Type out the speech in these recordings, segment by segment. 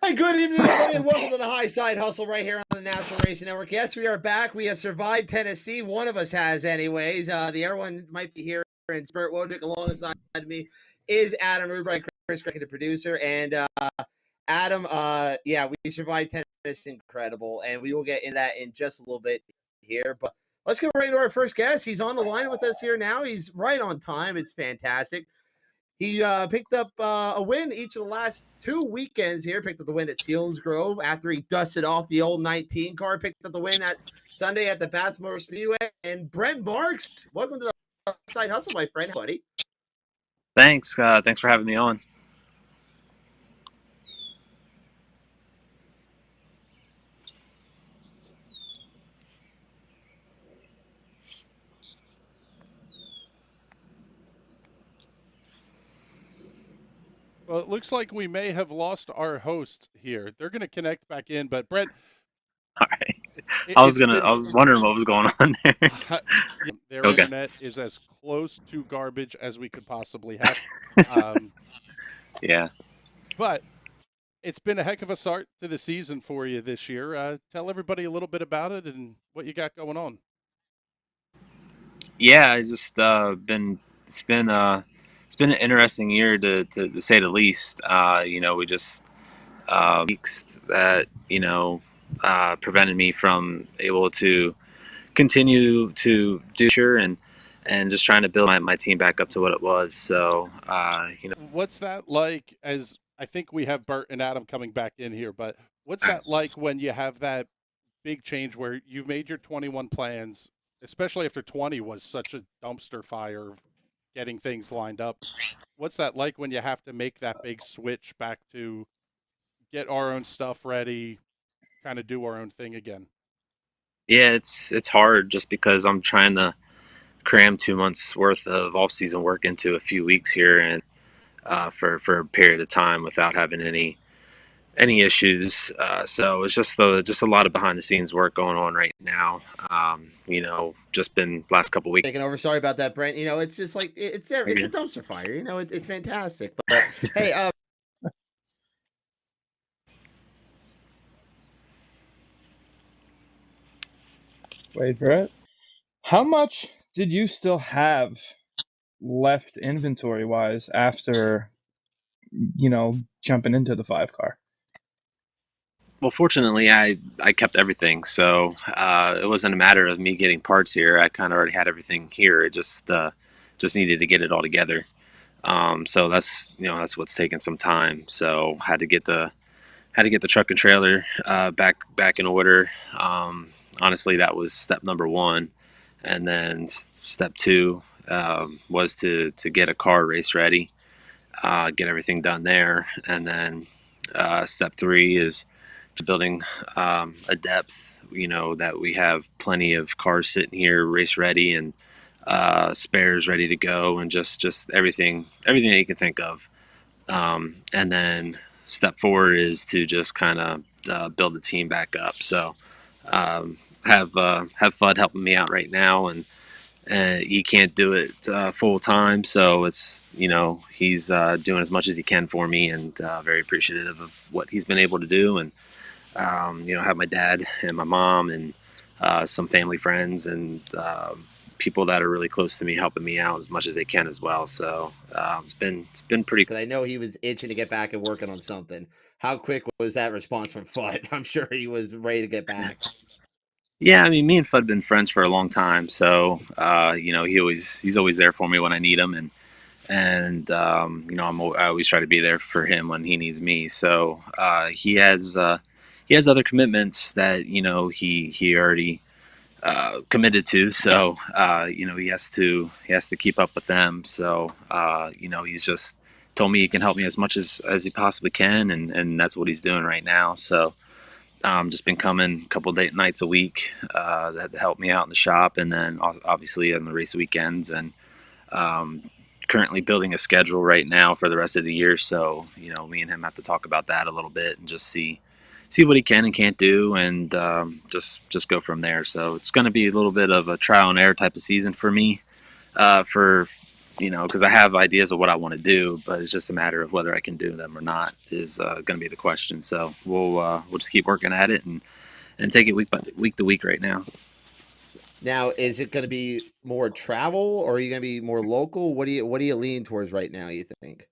Hey, good evening, everybody, and welcome to the Highside Hustle right here on the National Racing Network. Yes, we are back. We have survived Tennessee. One of us has, anyways. The other one might be here in Spirit. Wojcik alongside me is Adam Rubright, Chris Cricket, the producer. And Adam, yeah, we survived Tennessee. Incredible. And we will get into that in just a little bit here. But let's get right to our first guest. He's on the line with us here now. He's right on time. It's fantastic. He picked up a win each of the last 2 weekends here. Picked up the win at Selinsgrove after he dusted off the old 19 car. Picked up the win at Sunday at the Eldora Speedway. And Brent Marks, welcome to the Highside Hustle, my friend, buddy. Thanks. Thanks for having me on. Well, it looks like we may have lost our host here. They're going to connect back in, but Brent. All right. I was wondering what was going on there. Their internet is as close to garbage as we could possibly have. Yeah. But it's been a heck of a start to the season for you this year. Tell everybody a little bit about it and what you got going on. Yeah, it's just it's been an interesting year to say the least. We just weeks that prevented me from able to continue to do sure and just trying to build my team back up to what it was. So what's that like? As I think we have Bert and Adam coming back in here, but what's that like when you have that big change where you've made your 21 plans, especially after 20 was such a dumpster fire of getting things lined up? What's that like when you have to make that big switch back to get our own stuff ready, kind of do our own thing again? Yeah, it's hard just because I'm trying to cram 2 months worth of off season work into a few weeks here, and for a period of time without having any issues. So it's just a lot of behind the scenes work going on right now. Just been last couple weeks. Taking over. Sorry about that, Brent. It's just like it's a dumpster fire. It's fantastic. But hey, Wait, Brett, how much did you still have left inventory-wise after, jumping into the 5-car? Well, fortunately, I kept everything, so it wasn't a matter of me getting parts here. I kind of already had everything here. It just needed to get it all together. So that's what's taking some time. So had to get the truck and trailer back in order. Honestly, that was step number one, and then step two was to get a car race ready, get everything done there, and then step three is building a depth. That we have plenty of cars sitting here race ready and spares ready to go, and just everything that you can think of. And then step four is to just kind of build the team back up. So have Fudd helping me out right now, and he can't do it full time, so it's he's doing as much as he can for me, and very appreciative of what he's been able to do. And have my dad and my mom and some family friends and people that are really close to me helping me out as much as they can as well. So it's been pretty. Because I know he was itching to get back and working on something. how quick was that response from Fudd? I'm sure he was ready to get back. Yeah, I mean, me and Fudd been friends for a long time, so you know, he's always there for me when I need him, and you know, I always try to be there for him when he needs me. So he has other commitments that, you know, he already committed to. So you know, he has to keep up with them. So you know, he's just told me he can help me as much as he possibly can, and that's what he's doing right now. So just been coming a couple date nights a week that help me out in the shop, and then obviously on the race weekends, and um, currently building a schedule right now for the rest of the year. So you know, me and him have to talk about that a little bit and just see what he can and can't do, and just go from there. So it's going to be a little bit of a trial and error type of season for me, for you know, because I have ideas of what I want to do, but it's just a matter of whether I can do them or not is going to be the question. So we'll just keep working at it and take it week to week right now. Now, is it going to be more travel, or are you going to be more local? What do you lean towards right now, you think?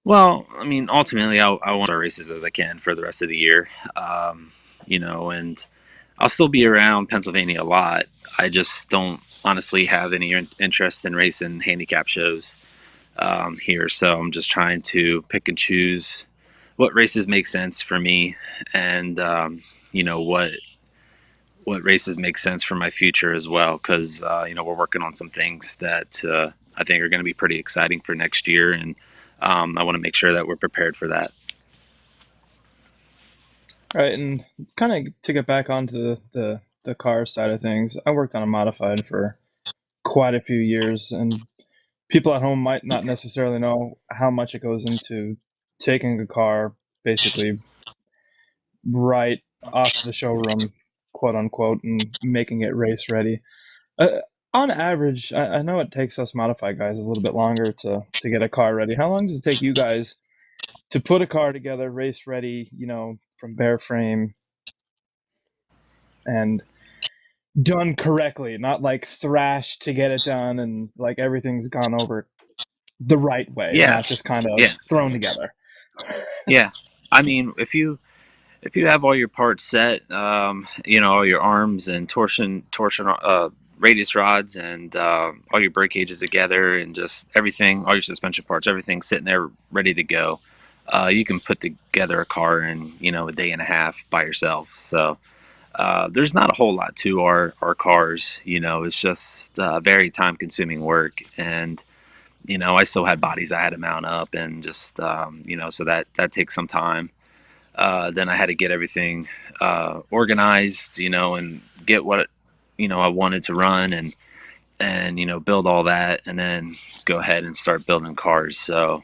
Well, I mean, ultimately, I want as races as I can for the rest of the year, you know, and I'll still be around Pennsylvania a lot. I just don't honestly have any interest in racing handicap shows here. So I'm just trying to pick and choose what races make sense for me, and you know, what races make sense for my future as well. Because you know, we're working on some things that I think are going to be pretty exciting for next year, and I want to make sure that we're prepared for that. All right, and kind of to get back onto the car side of things, I worked on a modified for quite a few years, and people at home might not necessarily know how much it goes into taking a car basically right off the showroom, quote unquote, and making it race ready. Uh, on average, I know it takes us modified guys a little bit longer to get a car ready. How long does it take you guys to put a car together, race ready, you know, from bare frame and done correctly, not like thrashed to get it done and like everything's gone over the right way, Yeah, not just kind of yeah, thrown together? yeah. I mean, if you have all your parts set, you know, all your arms and torsion radius rods, and all your brake gauges together, and just everything, all your suspension parts, everything sitting there ready to go, you can put together a car in, you know, a day and a half by yourself. So there's not a whole lot to our cars. You know, it's just very time consuming work, and you know, I still had bodies I had to mount up, and just you know, so that takes some time. Then I had to get everything organized, you know, and get what, you know, I wanted to run, and you know, build all that, and then go ahead and start building cars. So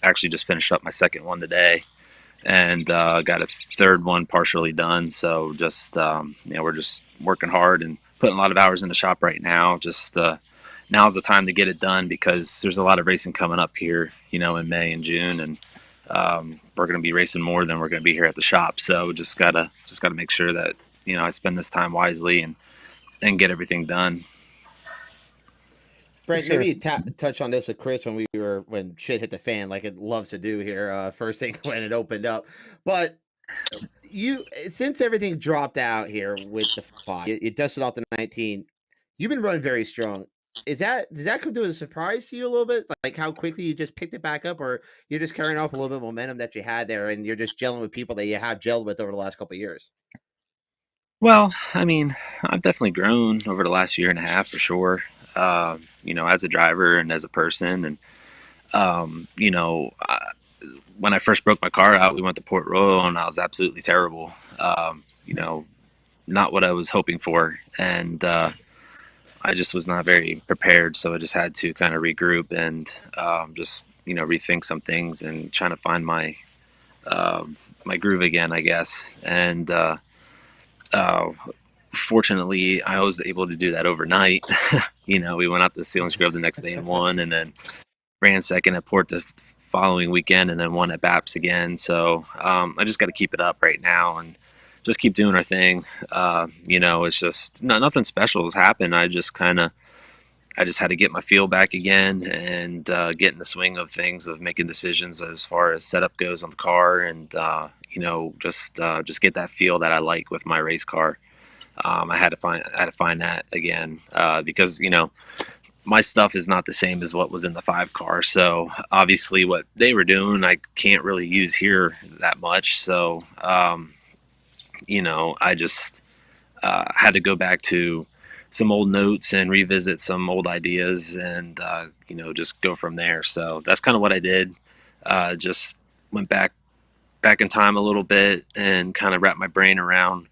actually just finished up my second one today, and got a third one partially done. So just you know, we're just working hard and putting a lot of hours in the shop right now. Just now's the time to get it done, because there's a lot of racing coming up here, you know, in May and June, and we're going to be racing more than we're going to be here at the shop. So just gotta make sure that, you know, I spend this time wisely and get everything done. Brent, Sure. maybe touch on this with Chris when shit hit the fan, like it loves to do here. First thing when it opened up, but you since everything dropped out here with the 5, you dusted off the 19. You've been running very strong. Does that come to a surprise to you a little bit? Like how quickly you just picked it back up, or you're just carrying off a little bit of momentum that you had there, and you're just gelling with people that you have gelled with over the last couple of years? Well, I mean, I've definitely grown over the last year and a half for sure. You know, as a driver and as a person, and you know, when I first broke my car out, we went to Port Royal, and I was absolutely terrible. You know, not what I was hoping for, and I just was not very prepared. So I just had to kind of regroup and just, you know, rethink some things and trying to find my groove again, I guess. And uh, fortunately, I was able to do that overnight. You know, we went out to Selinsgrove the next day and won, and then ran second at Port the following weekend, and then won at BAPS again. So I just got to keep it up right now and just keep doing our thing. You know, it's just nothing special has happened. I just kind of I just had to get my feel back again and get in the swing of things, of making decisions as far as setup goes on the car, and just get that feel that I like with my race car. I had to find that again because my stuff is not the same as what was in the 5 car. So obviously, what they were doing, I can't really use here that much. So I just had to go back to some old notes and revisit some old ideas, and just go from there. So that's kind of what I did. Just went back in time a little bit and kind of wrapped my brain around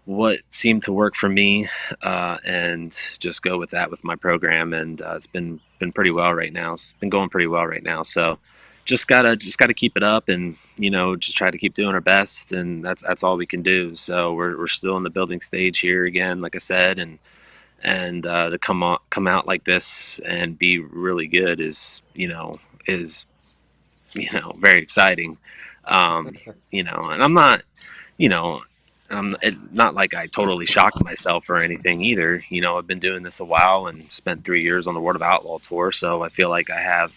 what seemed to work for me, and just go with that with my program. And it's been pretty well right now. It's been going pretty well right now. So just gotta keep it up, and just try to keep doing our best, and that's all we can do. So we're still in the building stage here again, like I said, and to come out like this and be really good is very exciting. And I'm not, you know, not like I totally shocked myself or anything either. I've been doing this a while and spent 3 years on the World of Outlaw tour, so I feel like I have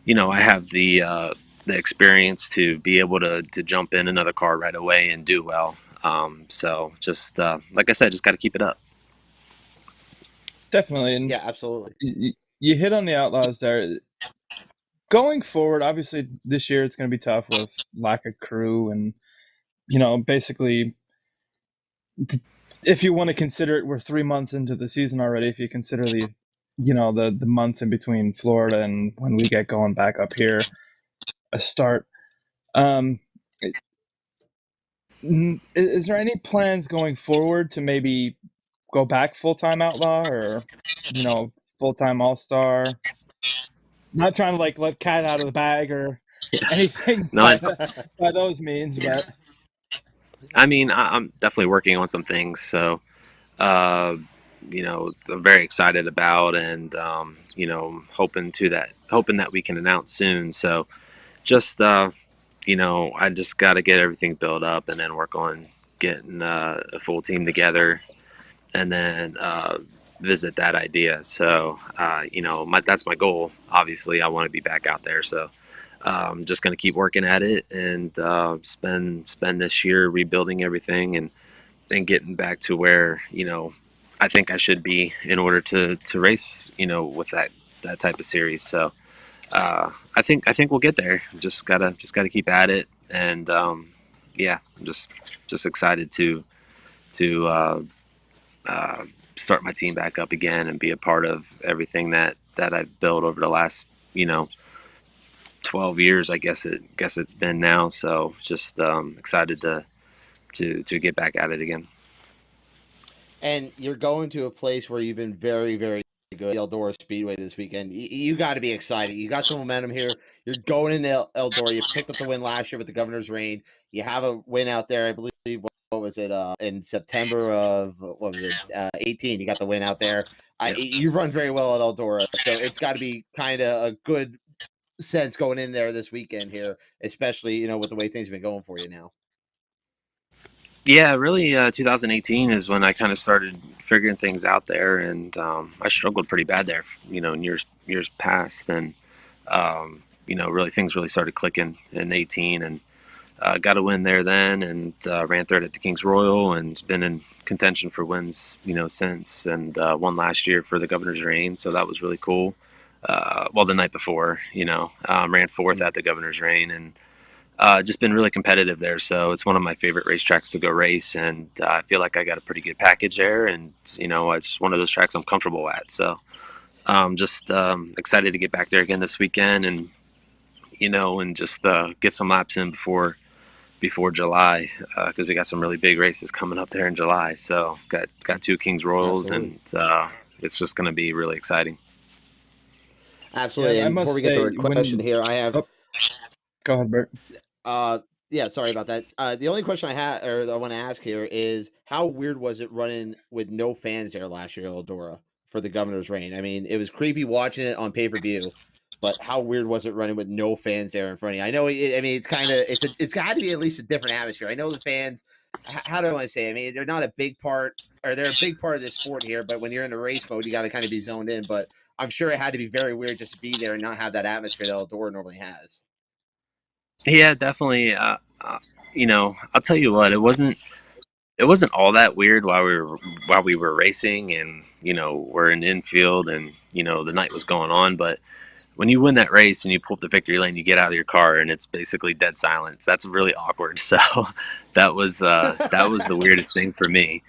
the experience to be able to jump in another car right away and do well. So just like I said, just got to keep it up. Definitely. And Yeah, absolutely. you hit on the Outlaws there. Going forward, obviously this year it's going to be tough with lack of crew, and basically, if you want to consider it, we're 3 months into the season already. If you consider the months in between Florida and when we get going back up here, a start. Is there any plans going forward to maybe go back full-time Outlaw, or full-time All-Star? Not trying to let cat out of the bag or anything No, by those means, but I mean, I'm definitely working on some things. So, I'm very excited about, and hoping that we can announce soon. So, just I just got to get everything built up and then work on getting a full team together, and then visit that idea. So, that's my goal. Obviously, I want to be back out there. So, I'm just going to keep working at it, and spend this year rebuilding everything, and getting back to where I think I should be in order to race with that type of series. So I think we'll get there. Just gotta keep at it, and yeah, I'm just excited to start my team back up again and be a part of everything that I've built over the last 12 years. I guess it's been now. So just excited to get back at it again. And you're going to a place where you've been very, very good, Eldora Speedway this weekend. You got to be excited. You got some momentum here. You're going into Eldora. You picked up the win last year with the Governor's Reign. You have a win out there, I believe. What was it? In September of 18? You got the win out there. You run very well at Eldora, so it's got to be kind of a good sense going in there this weekend here, especially with the way things have been going for you now. Yeah, really, 2018 is when I kind of started figuring things out there, and I struggled pretty bad there, in years past, and really things really started clicking in 18, and got a win there then, and ran third at the Kings Royal, and been in contention for wins, since, and won last year for the Governor's Reign, so that was really cool. The night before, ran fourth at the Governor's Reign, and just been really competitive there. So it's one of my favorite racetracks to go race, and I feel like I got a pretty good package there, and it's one of those tracks I'm comfortable at. So just excited to get back there again this weekend, and and just get some laps in before July, because we got some really big races coming up there in July. So got 2 Kings Royals. Absolutely. And it's just going to be really exciting. Absolutely. Yeah, and before we get to our question here, I have. Go ahead, Bert. Yeah, sorry about that. The only question I had, or I want to ask here, is how weird was it running with no fans there last year at Eldora for the Governor's Reign? I mean, it was creepy watching it on pay-per-view, but how weird was it running with no fans there in front of you? I know, it's kind of, it's got to be at least a different atmosphere. I know the fans how do I want to say it? I mean, they're not a big part, or they're a big part of the sport here, but when you're in a race mode, you got to kind of be zoned in. But I'm sure it had to be very weird just to be there and not have that atmosphere that Eldora normally has. Yeah, definitely. You know, I'll tell you what, it wasn't all that weird while we were racing, and you know, we're in infield, and you know, the night was going on. But when you win that race and you pull up the victory lane, you get out of your car and it's basically dead silence. That's really awkward. So that was the weirdest thing for me.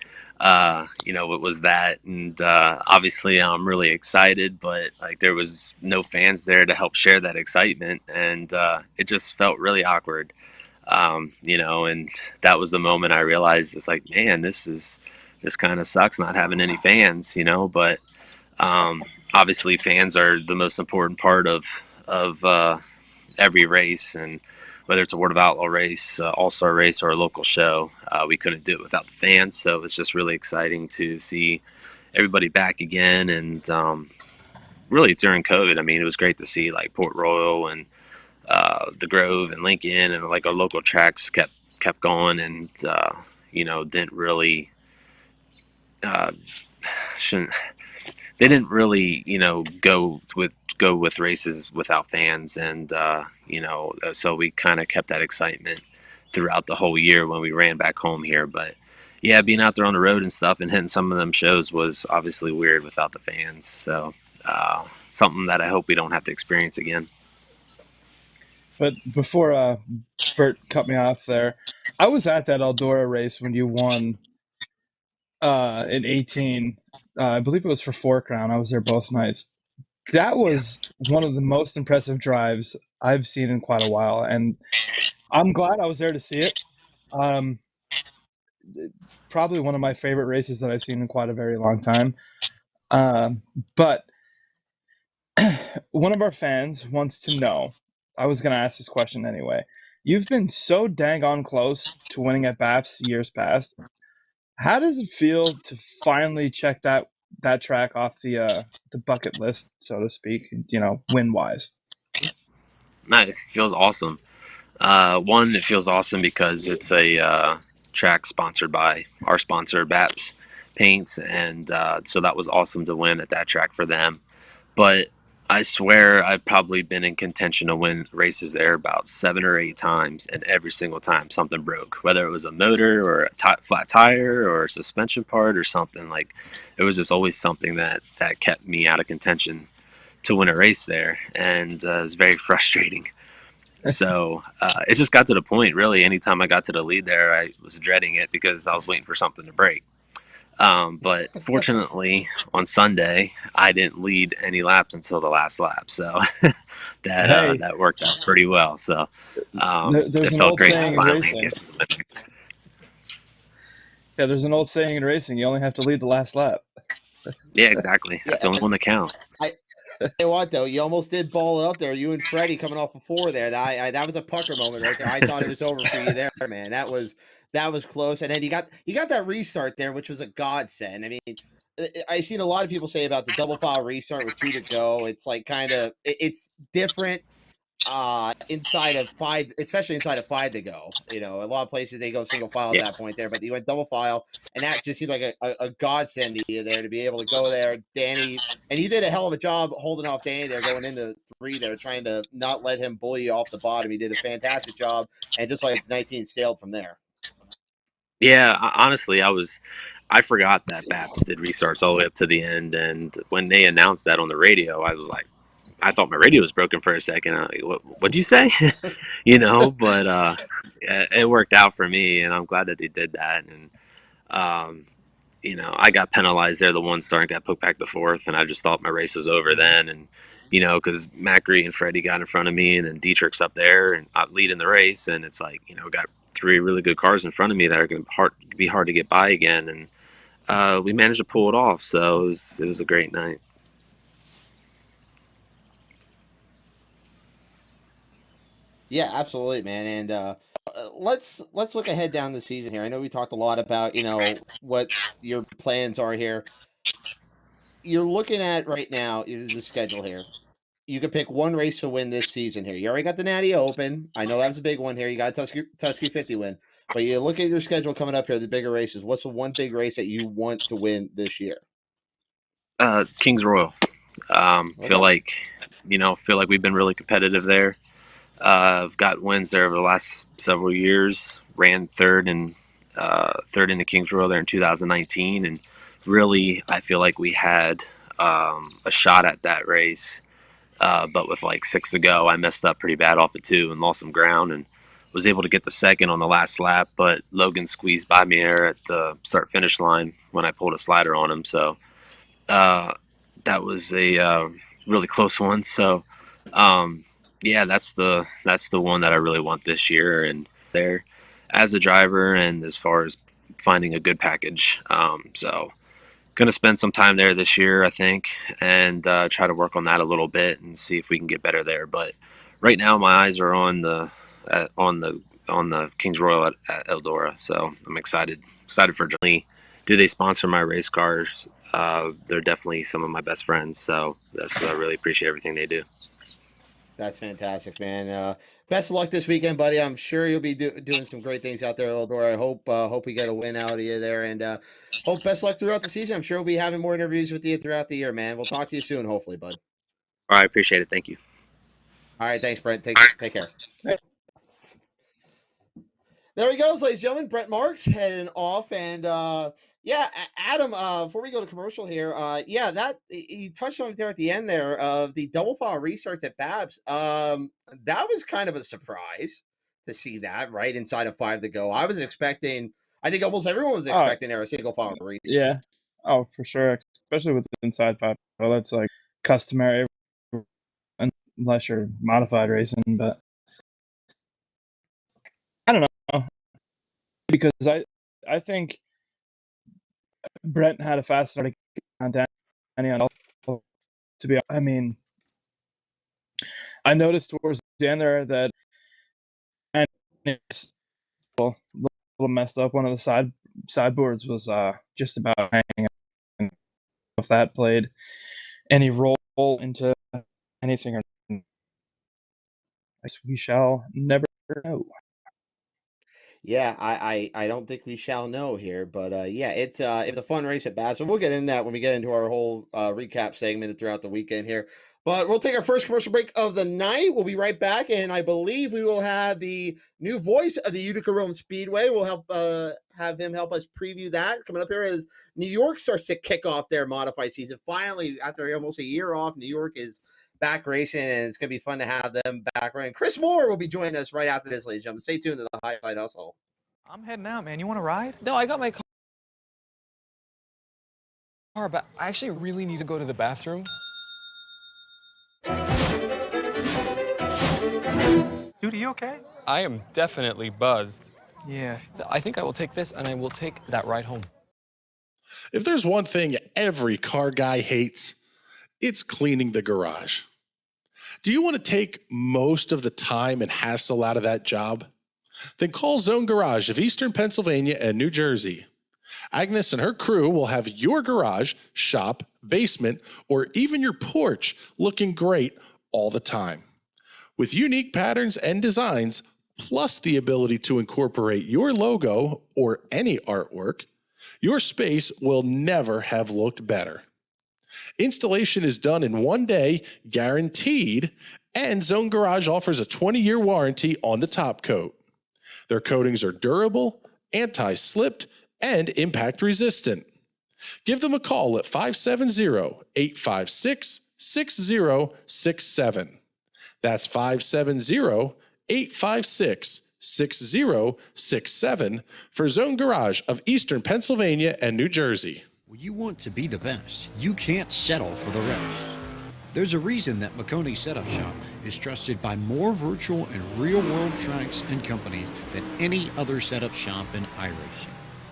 You know, it was that, and obviously I'm really excited, but like there was no fans there to help share that excitement, and it just felt really awkward. You know, and that was the moment I realized it's like, man, this kind of sucks not having any fans, you know, but obviously fans are the most important part of every race, and whether it's a World of Outlaw race, all-star race, or a local show, we couldn't do it without the fans. So it's just really exciting to see everybody back again. And really during COVID, I mean, it was great to see like Port Royal and the Grove and Lincoln, and like our local tracks kept going, and you know, didn't really shouldn't they didn't really, you know, go with races without fans, and you know, so we kind of kept that excitement throughout the whole year when we ran back home here. But yeah, being out there on the road and stuff and hitting some of them shows was obviously weird without the fans. So something that I hope we don't have to experience again. But before Bert cut me off there, I was at that Eldora race when you won in 18. I believe it was for 4 Crown. I was there both nights. That was one of the most impressive drives I've seen in quite a while, and I'm glad I was there to see it. Probably one of my favorite races that I've seen in quite a very long time. But one of our fans wants to know, I was going to ask this question anyway. You've been so dang on close to winning at BAPS years past. How does it feel to finally check that track off the bucket list, so to speak, you know, win-wise? Man, it feels awesome. One, it feels awesome because it's a track sponsored by our sponsor, BAPS Paints, and so that was awesome to win at that track for them. But I swear I've probably been in contention to win races there about 7 or 8 times, and every single time something broke, whether it was a motor or a flat tire or a suspension part or something. Like, it was just always something that kept me out of contention to win a race there, and it was very frustrating. So it just got to the point, really, anytime I got to the lead there, I was dreading it because I was waiting for something to break. But fortunately, on Sunday, I didn't lead any laps until the last lap, so that worked out pretty well. So there's it an felt old great saying in racing. Yeah, there's an old saying in racing: you only have to lead the last lap. Yeah, exactly. That's the only one that counts. You know what though? You almost did ball it up there. You and Freddie coming off of 4 there. That was a pucker moment right there. I thought it was over for you there, man. That was close. And then you got that restart there, which was a godsend. I mean, I seen a lot of people say about the double file restart with 2 to go. It's like kind of it's different inside of 5, especially inside of 5 to go. You know, a lot of places they go single file at that point there, but you went double file, and that just seemed like a godsend to you there to be able to go there, Danny. And you did a hell of a job holding off Danny there going into 3 there, trying to not let him bully you off the bottom. He did a fantastic job, and just like 19 sailed from there. Yeah, honestly, I forgot that BAPS did restarts all the way up to the end, and when they announced that on the radio, I was like, I thought my radio was broken for a second. Like, what'd you say? You know, but it worked out for me, and I'm glad that they did that. And you know, I got penalized there the 1 start and got put back to 4th, and I just thought my race was over then. And you know, because Macri and Freddie got in front of me, and then Dietrich's up there and leading the race, and it's like, you know, got 3 really good cars in front of me that are going to be hard to get by again, and we managed to pull it off. So it was a great night. Yeah, absolutely, man. And let's look ahead down the season here. I know we talked a lot about, you know, what your plans are here. You're looking at right now is the schedule here. You could pick 1 race to win this season here. You already got the Natty Open. I know that was a big one here. You got a Tusky 50 win. But you look at your schedule coming up here, the bigger races. What's the one big race that you want to win this year? Kings Royal. Okay. Feel like we've been really competitive there. I've got wins there over the last several years. Ran third in the Kings Royal there in 2019, and really I feel like we had a shot at that race. But with like 6 to go, I messed up pretty bad off of 2 and lost some ground, and was able to get the second on the last lap. But Logan squeezed by me there at the start finish line when I pulled a slider on him. So that was a really close one. So yeah, that's the one that I really want this year, and there as a driver and as far as finding a good package. So going to spend some time there this year, I think, and try to work on that a little bit and see if we can get better there. But right now, my eyes are on the Kings Royal at Eldora, so I'm excited for Johnny. Do they sponsor my race cars? They're definitely some of my best friends, so I really appreciate everything they do. That's fantastic, man. Best of luck this weekend, buddy. I'm sure you'll be doing some great things out there, Eldora. I hope we get a win out of you there, and hope best luck throughout the season. I'm sure we'll be having more interviews with you throughout the year, man. We'll talk to you soon, hopefully, bud. All right, appreciate it. Thank you. All right, thanks, Brent. Take care. There he goes, ladies and gentlemen. Brent Marks heading off, and yeah, Adam. Before we go to commercial here, yeah, that he touched on it there at the end there of the double file restarts at Babs. That was kind of a surprise to see that right inside of 5 to go. I was expecting. I think almost everyone was expecting there a single file restart. Yeah. Oh, for sure. Especially with inside 5. Well, that's like customary unless you're modified racing, but I don't know. Because I think Brent had a fast start on Danny on all, to be. I mean, I noticed towards the end there that it's a little messed up. One of the sideboards was just about hanging. If that played any role into anything, or we shall never know. Yeah, I don't think we shall know here, but yeah, it was a fun race at Bass, and we'll get into that when we get into our whole recap segment throughout the weekend here. But we'll take our first commercial break of the night. We'll be right back, and I believe we will have the new voice of the Utica-Rome Speedway. We'll have him help us preview that coming up here as New York starts to kick off their modified season. Finally, after almost a year off, New York is back racing, and it's going to be fun to have them back running. Chris Moore will be joining us right after this, ladies and gentlemen. Stay tuned to the Highside Hustle. I'm heading out, man. You want to ride? No, I got my car, but I actually really need to go to the bathroom. Dude, are you okay? I am definitely buzzed. Yeah. I think I will take this, and I will take that ride home. If there's one thing every car guy hates, it's cleaning the garage. Do you want to take most of the time and hassle out of that job? Then call Zone Garage of Eastern Pennsylvania and New Jersey. Agnes and her crew will have your garage, shop, basement, or even your porch looking great all the time. With unique patterns and designs, plus the ability to incorporate your logo or any artwork, your space will never have looked better. Installation is done in 1 day, guaranteed, and Zone Garage offers a 20-year warranty on the top coat. Their coatings are durable, anti-slipped, and impact resistant. Give them a call at 570-856-6067. That's 570-856-6067 for Zone Garage of Eastern Pennsylvania and New Jersey. When you want to be the best, you can't settle for the rest. There's a reason that McConey Setup Shop is trusted by more virtual and real-world tracks and companies than any other setup shop in iRacing.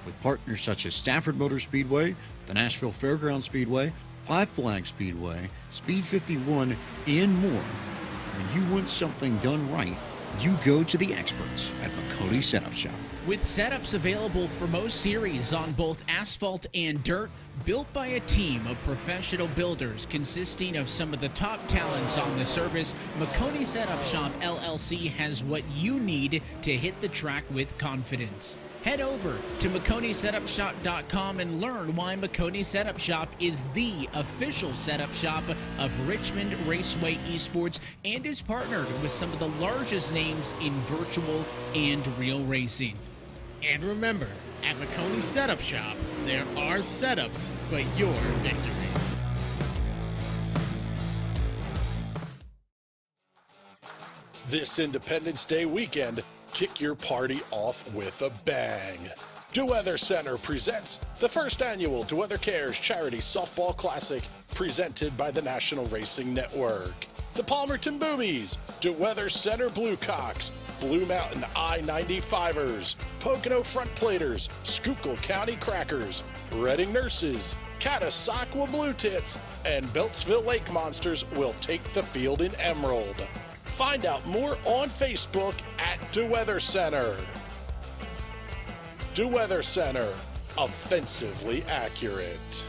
With partners such as Stafford Motor Speedway, the Nashville Fairgrounds Speedway, Five Flag Speedway, Speed 51, and more. When you want something done right, you go to the experts at McConey Setup Shop. With setups available for most series on both asphalt and dirt, built by a team of professional builders consisting of some of the top talents on the service, McConey Setup Shop LLC has what you need to hit the track with confidence. Head over to McConeySetupShop.com and learn why McConey Setup Shop is the official setup shop of Richmond Raceway Esports and is partnered with some of the largest names in virtual and real racing. And remember, at McConey Setup Shop, there are setups, but your victories. This Independence Day weekend, kick your party off with a bang. DeWeather Center presents the first annual DeWeather Cares Charity Softball Classic presented by the National Racing Network. The Palmerton Boobies, DeWeather Center Bluecocks, Blue Mountain I-95ers, Pocono Front Platers, Schuylkill County Crackers, Reading Nurses, Catasauqua Blue Tits, and Beltsville Lake Monsters will take the field in Emerald. Find out more on Facebook at DeWeather Center. DeWeather Center, offensively accurate.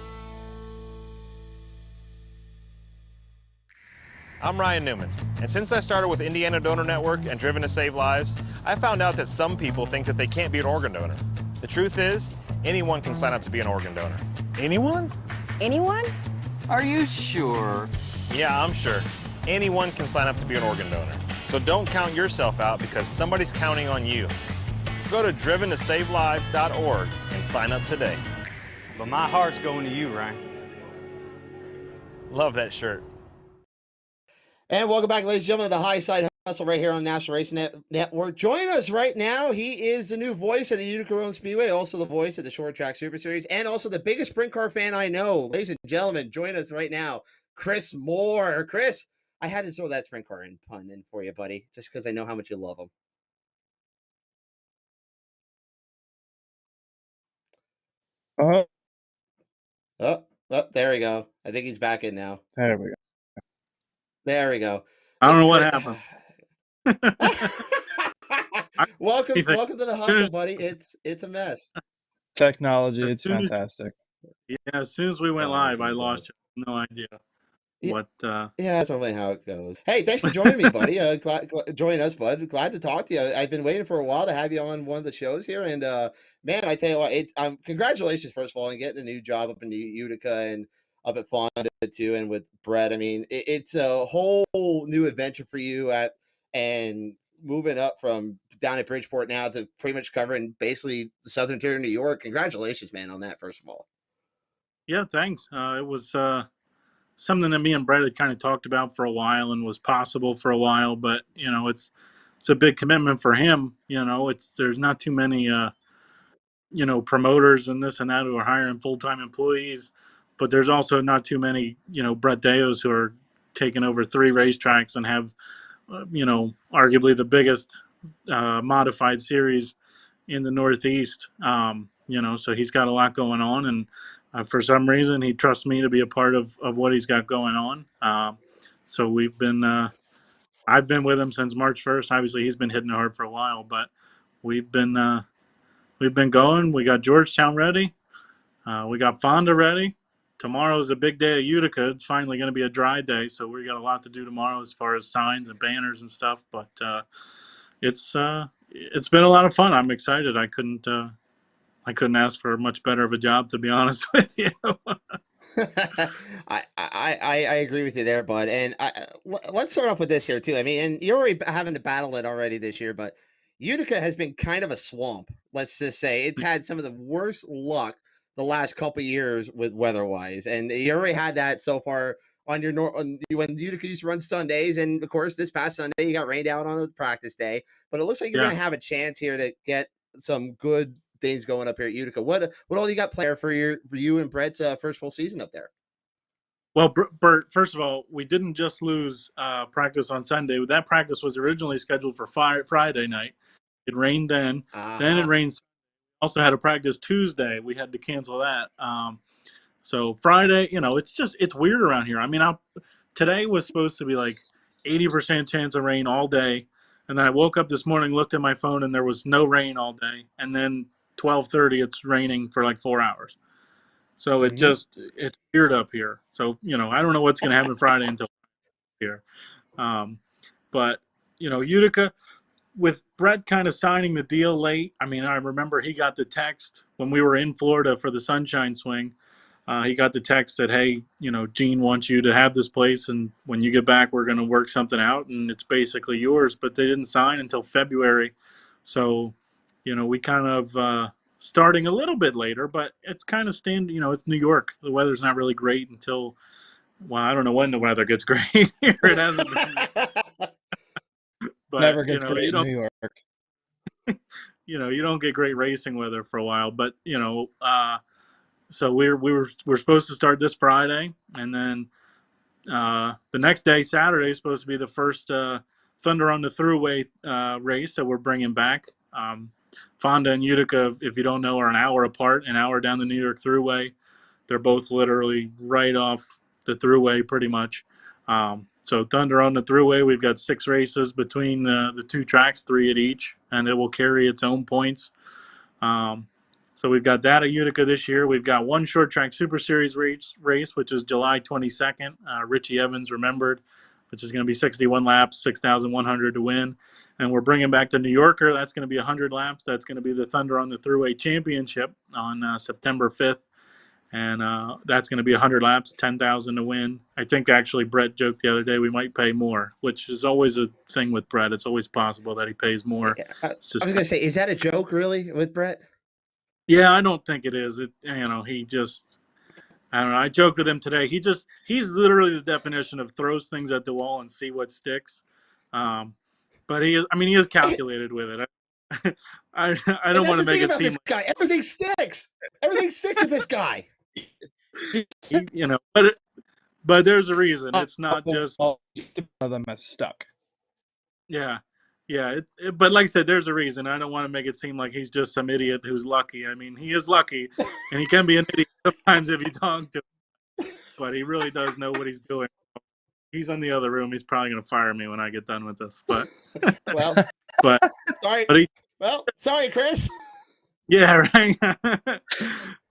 I'm Ryan Newman, and since I started with Indiana Donor Network and Driven to Save Lives, I found out that some people think that they can't be an organ donor. The truth is, anyone can sign up to be an organ donor. Anyone? Anyone? Are you sure? Yeah, I'm sure. Anyone can sign up to be an organ donor. So don't count yourself out because somebody's counting on you. Go to driventosavelives.org and sign up today. But my heart's going to you, Ryan. Love that shirt. And welcome back, ladies and gentlemen, to the Highside Hustle right here on National Racing Network. Joining us right now, he is the new voice of the Utica-Rome Speedway, also the voice of the Short Track Super Series, and also the biggest sprint car fan I know. Ladies and gentlemen, join us right now, Chris Moore. Chris, I had to throw that sprint car pun in for you, buddy, just because I know how much you love them. Oh, there we go. I think he's back in now. There we go. There we go. I don't know what happened. welcome to the hustle, buddy. It's a mess. Technology, it's fantastic. Yeah, as soon as we went live, I lost you. No idea what. Yeah, that's normally how it goes. Hey, thanks for joining me, buddy. Join us, bud. Glad to talk to you. I've been waiting for a while to have you on one of the shows here, and man, I tell you what, congratulations first of all on getting a new job up in Utica and up at Fonda too, and with Brett. I mean, it's a whole new adventure for you and moving up from down at Bridgeport now to pretty much covering basically the southern tier of New York. Congratulations, man, on that first of all. Yeah, thanks. It was something that me and Brett had kind of talked about for a while and was possible for a while, but you know, it's a big commitment for him. You know, there's not too many you know, promoters and this and that who are hiring full-time employees, but there's also not too many, you know, Brett Deos who are taking over 3 racetracks and have you know, arguably the biggest modified series in the Northeast. You know, so he's got a lot going on, and for some reason he trusts me to be a part of what he's got going on. So we've been I've been with him since March 1st. Obviously he's been hitting it hard for a while, but we've been going. We got Georgetown ready. We got Fonda ready. Tomorrow's a big day at Utica. It's finally going to be a dry day, so we got a lot to do tomorrow as far as signs and banners and stuff. But it's been a lot of fun. I'm excited. I couldn't ask for much better of a job, to be honest with you. I agree with you there, bud. And let's start off with this here too. I mean, and you're already having to battle it already this year, but Utica has been kind of a swamp. Let's just say it's had some of the worst luck the last couple of years with weather-wise, and you already had that so far on your when Utica used to run Sundays, and of course this past Sunday you got rained out on a practice day. But it looks like you're going to have a chance here to get some good things going up here at Utica. What all you got planned for you and Brett's first full season up there? Well, Bert, first of all, we didn't just lose practice on Sunday. That practice was originally scheduled for Friday night. It rained then. Then it rained. Also had a practice Tuesday. We had to cancel that. So Friday, you know, it's weird around here. I mean, today was supposed to be like 80% chance of rain all day. And then I woke up this morning, looked at my phone, and there was no rain all day. And then 12:30, it's raining for like 4 hours. So it's weird up here. So, I don't know what's going to happen Friday until here. But, Utica, with Brett kind of signing the deal late, I mean, I remember he got the text when we were in Florida for the Sunshine Swing. He got the text that, hey, Gene wants you to have this place, and when you get back, we're going to work something out, and it's basically yours. But they didn't sign until February. So, we kind of starting a little bit later, but it's kind of it's New York. The weather's not really great until, well, I don't know when the weather gets great here. It hasn't been yet. But, Never gets great in New York. You don't get great racing weather for a while, but so we're supposed to start this Friday, and then the next day, Saturday, is supposed to be the first Thunder on the Thruway race that we're bringing back. Fonda and Utica, if you don't know, are an hour apart, an hour down the New York Thruway. They're both literally right off the Thruway, pretty much. So Thunder on the Thruway, we've got 6 races between the 2 tracks, 3 at each, and it will carry its own points. So we've got that at Utica this year. We've got 1 short track Super Series race, which is July 22nd. Richie Evans remembered, which is going to be 61 laps, 6,100 to win. And we're bringing back the New Yorker. That's going to be 100 laps. That's going to be the Thunder on the Thruway Championship on September 5th. And that's going to be 100 laps, 10,000 to win. I think actually Brett joked the other day we might pay more, which is always a thing with Brett. It's always possible that he pays more. I was going to say, is that a joke really with Brett? Yeah, I don't think it is. He just, I don't know. I joked with him today. He's literally the definition of throws things at the wall and see what sticks. But he is calculated with it. I don't want to make it seem this guy. Everything sticks. Everything sticks with this guy. But there's a reason. It's not just all of them is stuck. Yeah. But like I said, there's a reason. I don't want to make it seem like he's just some idiot who's lucky. I mean, he is lucky, and he can be an idiot sometimes if you talk to him. But he really does know what he's doing. He's in the other room. He's probably going to fire me when I get done with this. But sorry, Chris. Yeah, right.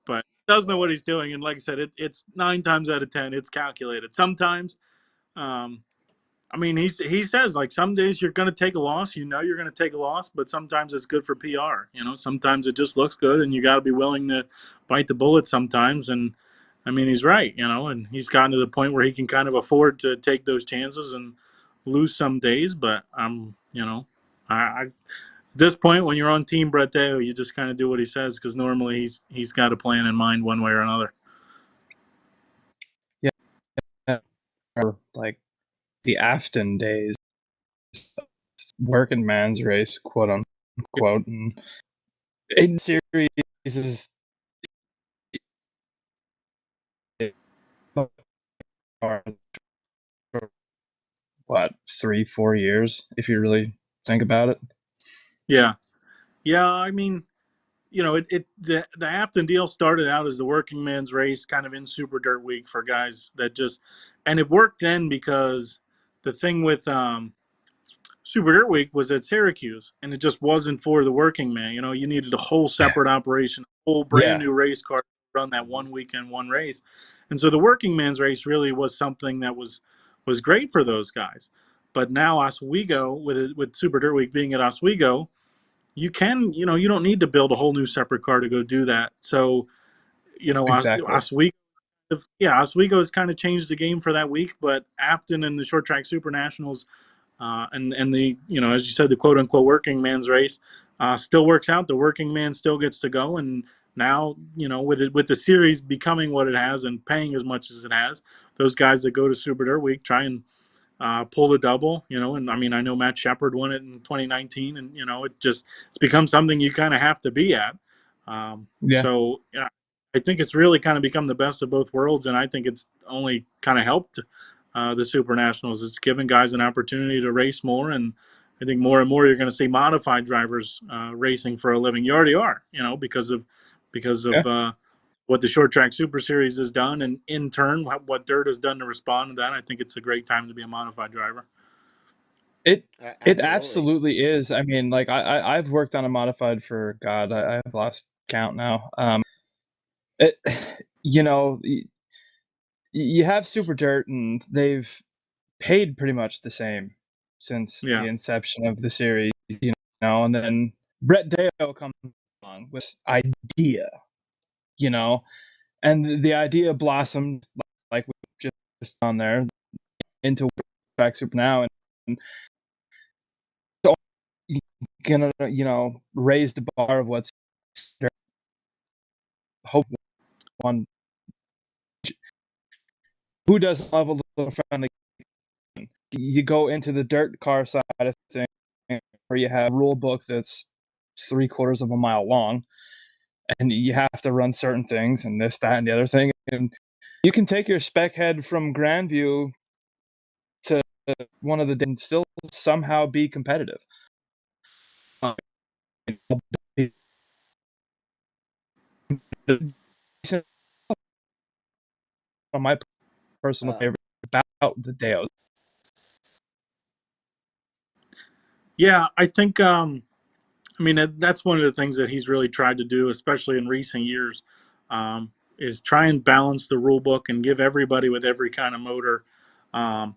But he does know what he's doing, and like I said, it's 9 times out of 10, it's calculated. Sometimes. He says, like, some days you're going to take a loss. You're going to take a loss, but sometimes it's good for PR. Sometimes it just looks good, and you got to be willing to bite the bullet sometimes. And, he's right, and he's gotten to the point where he can kind of afford to take those chances and lose some days. But, at this point, when you're on Team Brett Deyo, you just kind of do what he says because normally he's got a plan in mind one way or another. Yeah. Or, like, the Afton days, working man's race, quote unquote, and in series is what 3-4 years if you really think about it. Yeah. The Afton deal started out as the working man's race, kind of in Super Dirt Week for guys that and it worked then because the thing with Super Dirt Week was at Syracuse, and it just wasn't for the working man. You needed a whole separate operation, a whole brand new race car to run that one weekend, one race. And so the working man's race really was something that was great for those guys. But now Oswego, with Super Dirt Week being at Oswego, you don't need to build a whole new separate car to go do that. So, Exactly. Oswego has kind of changed the game for that week, but Afton and the Short Track Super Nationals and the, as you said, the quote unquote working man's race still works out. The working man still gets to go. And now, with the series becoming what it has and paying as much as it has, those guys that go to Super Dirt Week try and pull the double, and I know Matt Shepard won it in 2019, and it's become something you kind of have to be at. So I think it's really kind of become the best of both worlds, and I think it's only kind of helped the Super Nationals. It's given guys an opportunity to race more, and I think more and more you're going to see modified drivers racing for a living. You already are, because of what the Short Track Super Series has done, and in turn, what Dirt has done to respond to that. I think it's a great time to be a modified driver. It absolutely is. I mean, like I've worked on a modified for God, I've lost count now. It, you know, you have Super Dirt, and they've paid pretty much the same since the inception of the series, you know. And then Brett Dale comes along with this idea, you know, and the idea blossomed, like we just on there, into Track Super now, and gonna, you know, raise the bar of what's hope one. Who doesn't love a little friendly? You go into the dirt car side of things, where you have a rule book that's 3/4 of a mile long, and you have to run certain things and this, that, and the other thing. And you can take your spec head from Grandview to one of the and still somehow be competitive. My personal favorite about the Deos. Yeah, I think I mean, that's one of the things that he's really tried to do, especially in recent years, is try and balance the rule book and give everybody with every kind of motor an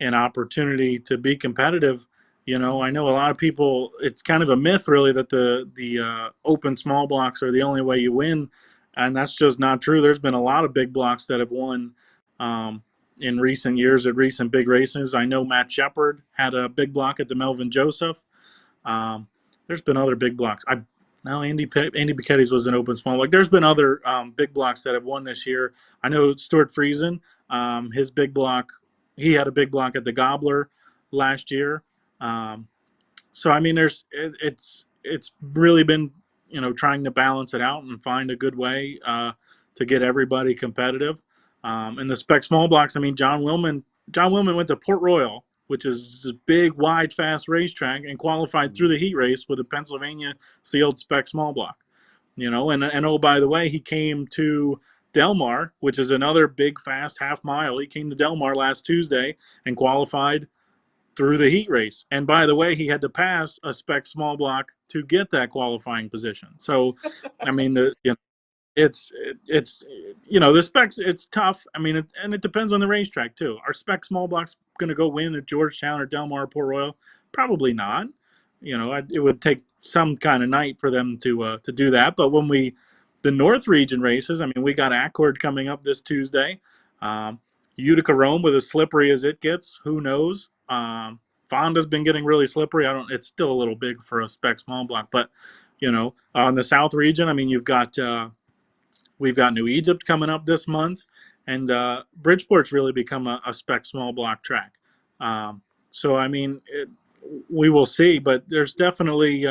opportunity to be competitive. You know, I know a lot of people, it's kind of a myth really that the open small blocks are the only way you win, and that's just not true. There's been a lot of big blocks that have won in recent years at recent big races. I know Matt Shepard had a big block at the Melvin Joseph. There's been other big blocks. Andy Picchetti's was an open small block. There's been other big blocks that have won this year. I know Stuart Friesen, his big block, he had a big block at the Gobbler last year. So I mean, it's really been, you know, trying to balance it out and find a good way to get everybody competitive. And the spec small blocks, I mean, John Willman went to Port Royal, which is a big, wide, fast racetrack, and qualified through the heat race with a Pennsylvania sealed spec small block. You know, and oh, by the way, he came to Del Mar, which is another big, fast half mile. He came to Del Mar last Tuesday and qualified through the heat race. And by the way, he had to pass a spec small block to get that qualifying position. So, I mean, it's you know, the specs, it's tough. I mean, and it depends on the racetrack too. Are spec small blocks going to go win at Georgetown or Del Mar or Port Royal? Probably not. You know, it would take some kind of night for them to do that. But when the North Region races, I mean, we got Accord coming up this Tuesday. Utica-Rome with as slippery as it gets. Who knows? Fonda's been getting really slippery. It's still a little big for a spec small block, but you know, on the South Region, I mean, you've got we've got New Egypt coming up this month, and Bridgeport's really become a spec small block track. So I mean, we will see, but there's definitely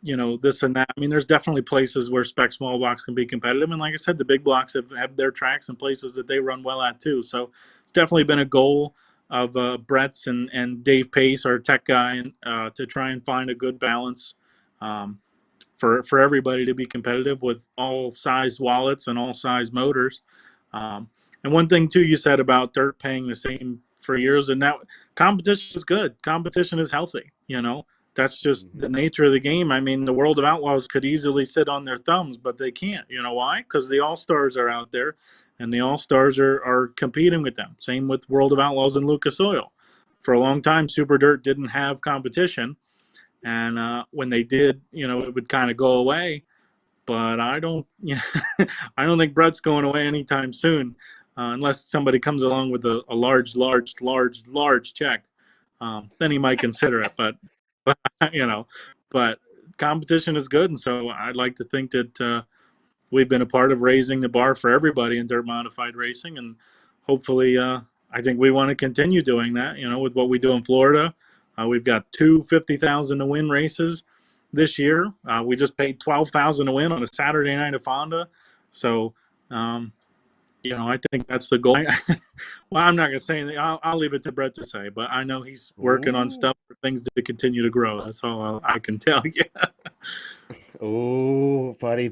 you know, this and that. I mean, there's definitely places where spec small blocks can be competitive, and like I said, the big blocks have their tracks and places that they run well at too. So it's definitely been a goal of Brett's and Dave Pace, our tech guy, to try and find a good balance for everybody to be competitive with all size wallets and all size motors. And one thing too, you said about dirt paying the same for years, and that competition is good. Competition is healthy. You know, that's just the nature of the game. I mean, the World of Outlaws could easily sit on their thumbs, but they can't. You know why? Because the All-Stars are out there, and the All-Stars are competing with them. Same with World of Outlaws and Lucas Oil. For a long time, Super Dirt didn't have competition, and when they did, you know, it would kind of go away. But I don't, I don't think Brett's going away anytime soon, unless somebody comes along with a large check. Then he might consider it. But you know, but competition is good, and so I'd like to think that we've been a part of raising the bar for everybody in dirt modified racing, and hopefully, I think we want to continue doing that. You know, with what we do in Florida, we've got two 50,000 to win races this year. We just paid 12,000 to win on a Saturday night at Fonda, so you know, I think that's the goal. Well, I'm not going to say anything. I'll leave it to Brett to say, but I know he's working on stuff for things to continue to grow. That's all I can tell you. Oh, buddy,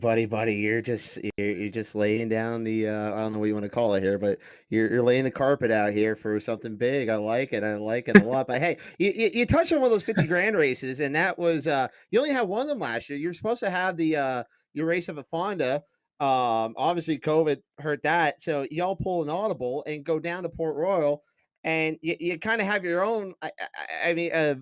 you're just laying down the I don't know what you want to call it here, but you're laying the carpet out here for something big. I like it. I like it a lot. But hey, you touched on one of those 50 grand races, and that was you only had one of them last year. You're supposed to have the your race of a Fonda. Obviously COVID hurt that, so y'all pull an audible and go down to Port Royal, and you kind of have your own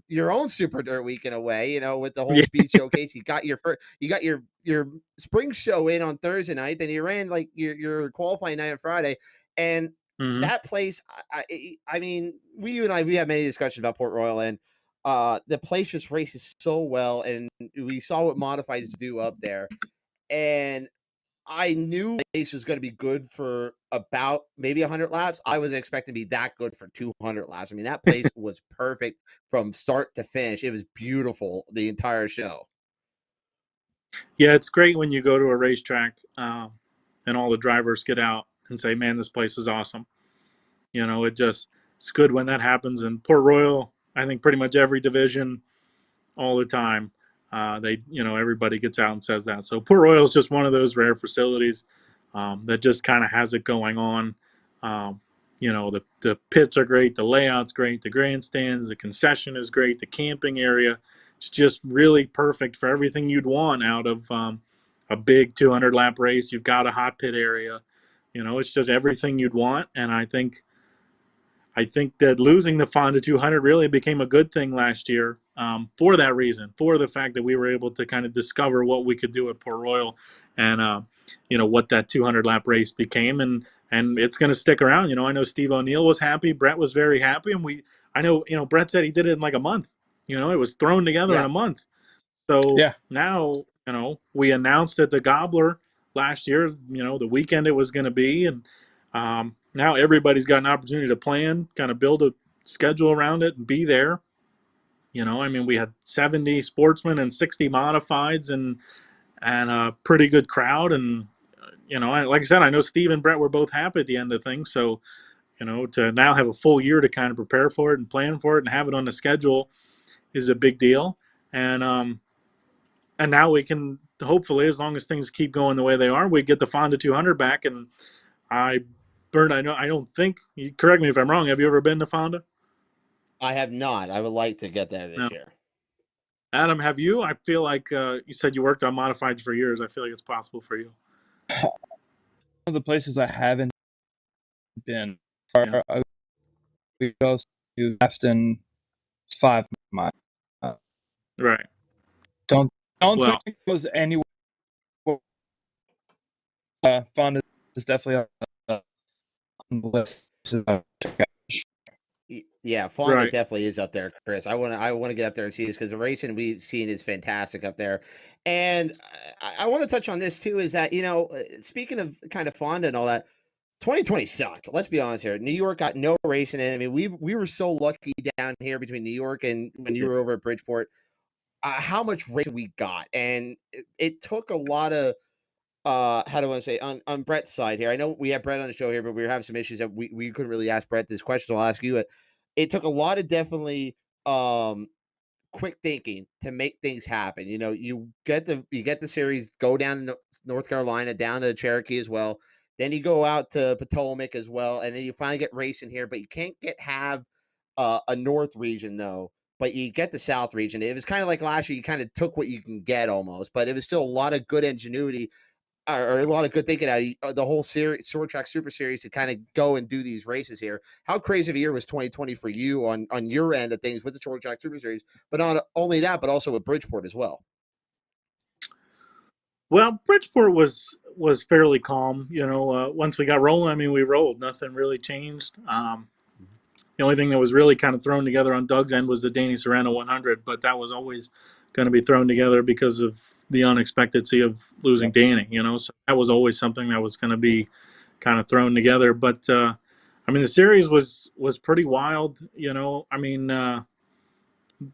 your own super dirt week in a way, you know, with the whole Yeah. speed showcase. You got your spring show in on Thursday night, then you ran like your qualifying night on Friday, and Mhm. that place. I mean, you and I we have many discussions about Port Royal, and the place just races so well, and we saw what modifieds do up there, and I knew the race was going to be good for about maybe 100 laps. I wasn't expecting to be that good for 200 laps. I mean, that place was perfect from start to finish. It was beautiful the entire show. Yeah, it's great when you go to a racetrack and all the drivers get out and say, "Man, this place is awesome." You know, it's good when that happens. And Port Royal, I think pretty much every division, all the time, everybody gets out and says that. So Port Royal is just one of those rare facilities that just kind of has it going on. Um, the pits are great, the layout's great, the grandstands, the concession is great, the camping area. It's just really perfect for everything you'd want out of a big 200 lap race. You've got a hot pit area. You know, it's just everything you'd want. And I think that losing the Fonda 200 really became a good thing last year for that reason, for the fact that we were able to kind of discover what we could do at Port Royal, and what that 200 lap race became, and it's going to stick around. You know, I know Steve O'Neill was happy, Brett was very happy, and I know Brett said he did it in like a month. You know, it was thrown together in Yeah. a month. So Yeah. now, we announced at the Gobbler last year, the weekend it was going to be. And now everybody's got an opportunity to plan, kind of build a schedule around it and be there. I mean, we had 70 sportsmen and 60 modifieds and a pretty good crowd. And, like I said, I know Steve and Brett were both happy at the end of things. So, to now have a full year to kind of prepare for it and plan for it and have it on the schedule is a big deal. And now we can hopefully, as long as things keep going the way they are, we get the Fonda 200 back. And Bert, I don't think, you correct me if I'm wrong, have you ever been to Fonda? I have not. I would like to get that No. this year. Adam, have you? I feel like you said you worked on modifieds for years. I feel like it's possible for you. One of the places I haven't been, we go to Afton 5 miles. Right. Don't Well, think it was anywhere. Fonda is definitely on the list. Yeah, Fonda Right. definitely is up there, Chris. I want to get up there and see this because the racing we've seen is fantastic up there. And I want to touch on this too. Is that speaking of kind of Fonda and all that, 2020 sucked. Let's be honest here. New York got no racing in. I mean, we were so lucky down here between New York and when you were over at Bridgeport, how much racing we got, and it took a lot of how do I say on Brett's side here. I know we have Brett on the show here, but we were having some issues that we couldn't really ask Brett this question. So I'll ask you it. It took a lot of definitely quick thinking to make things happen. You get the series, go down to North Carolina, down to Cherokee as well. Then you go out to Potomac as well, and then you finally get racing here. But you can't have a North region though. But you get the South region. It was kind of like last year. You kind of took what you can get almost, but it was still a lot of good ingenuity or a lot of good thinking out of the whole series, Short Track Super Series, to kind of go and do these races here. How crazy of a year was 2020 for you on your end of things with the Short Track Super Series? But not only that, but also with Bridgeport as well. Well, Bridgeport was fairly calm. Once we got rolling, I mean, we rolled. Nothing really changed. The only thing that was really kind of thrown together on Doug's end was the Danny Serrano 100, but that was always going to be thrown together because of the unexpectancy of losing Danny. So that was always something that was going to be kind of thrown together. But I mean, the series was pretty wild. I mean,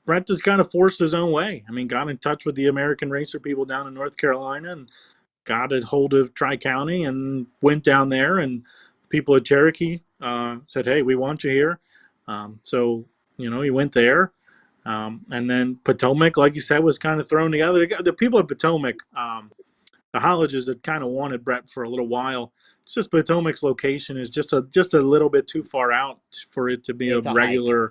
Brett just kind of forced his own way. I mean, got in touch with the American Racer people down in North Carolina and got a hold of Tri-County and went down there, and people at Cherokee said, "Hey, we want you here." So he went there. And then Potomac, like you said, was kind of thrown together. The people at Potomac, the Holliges had kind of wanted Brett for a little while. It's just Potomac's location is just a little bit too far out for it to be a It's a hike. regular.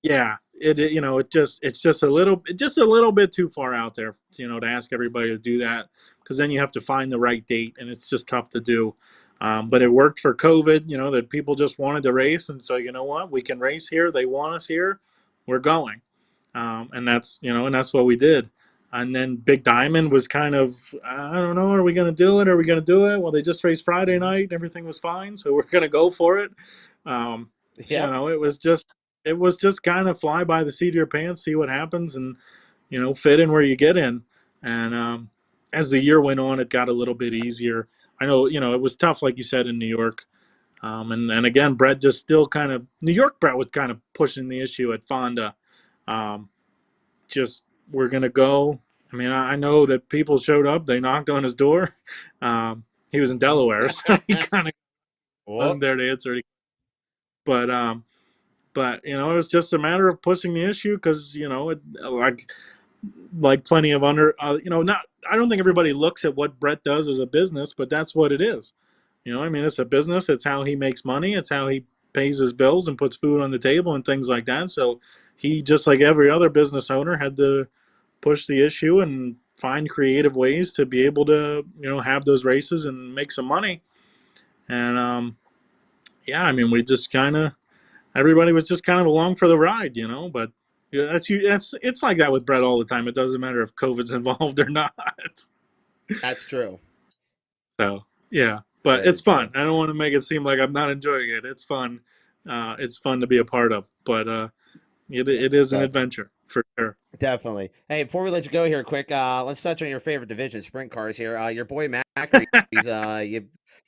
Yeah, it's just a little bit too far out there, to ask everybody to do that, because then you have to find the right date, and it's just tough to do. But it worked for COVID, that people just wanted to race, and so you know what, we can race here. They want us here, we're going, and that's what we did. And then Big Diamond was kind of, I don't know, are we going to do it? Are we going to do it? Well, they just raced Friday night, and everything was fine, so we're going to go for it. Yep. It was just kind of fly by the seat of your pants, see what happens, and fit in where you get in. And as the year went on, it got a little bit easier. I know it was tough, like you said, in New York. And again, Brett just still kind of New York. Brett was kind of pushing the issue at Fonda. Just we're gonna go. I mean, I know that people showed up. They knocked on his door. He was in Delaware, so he kind of wasn't there to answer. But it was just a matter of pushing the issue, because like plenty of not. I don't think everybody looks at what Brett does as a business, but that's what it is. I mean, it's a business. It's how he makes money. It's how he pays his bills and puts food on the table and things like that. So he, just like every other business owner, had to push the issue and find creative ways to be able to have those races and make some money. And yeah, I mean, we just kind of, everybody was just kind of along for the ride, but yeah, it's like that with Brett all the time. It doesn't matter if COVID's involved or not. That's true. So yeah, but it's fun. I don't want to make it seem like I'm not enjoying it. It's fun. It's fun to be a part of, but it is an adventure for sure. Definitely. Hey, before we let you go here, quick, let's touch on your favorite division, sprint cars here. Your boy Macri,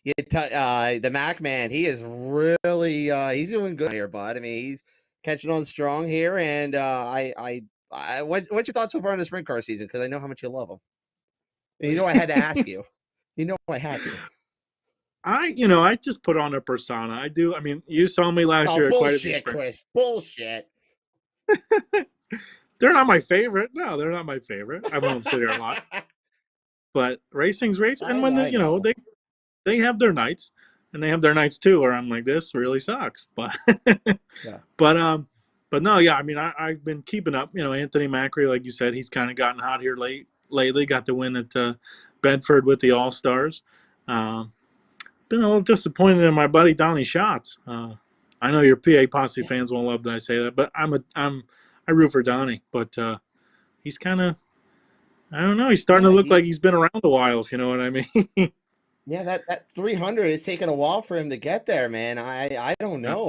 the Mac man, he is really he's doing good here, bud. I mean, he's catching on strong here, and what's your thoughts so far on the sprint car season? Because I know how much you love him. And I had to ask you. I had to. I just put on a persona. I do. I mean, you saw me last year. Bullshit, Chris. Bullshit. They're not my favorite. No, they're not my favorite. I won't sit here a lot. But racing's race, and when they have their nights, and they have their nights too, where I'm like, this really sucks. But yeah. But no, yeah. I mean, I've been keeping up. Anthony Macri, like you said, he's kind of gotten hot here lately. Got the win at Bedford with the All Stars. Been a little disappointed in my buddy Donnie Schatz. I know your PA Posse fans won't love that I say that, but I root for Donnie. But he's kind of, I don't know. He's starting to look like he's been around a while, if you know what I mean. Yeah, that 300 is taking a while for him to get there, man. I don't know.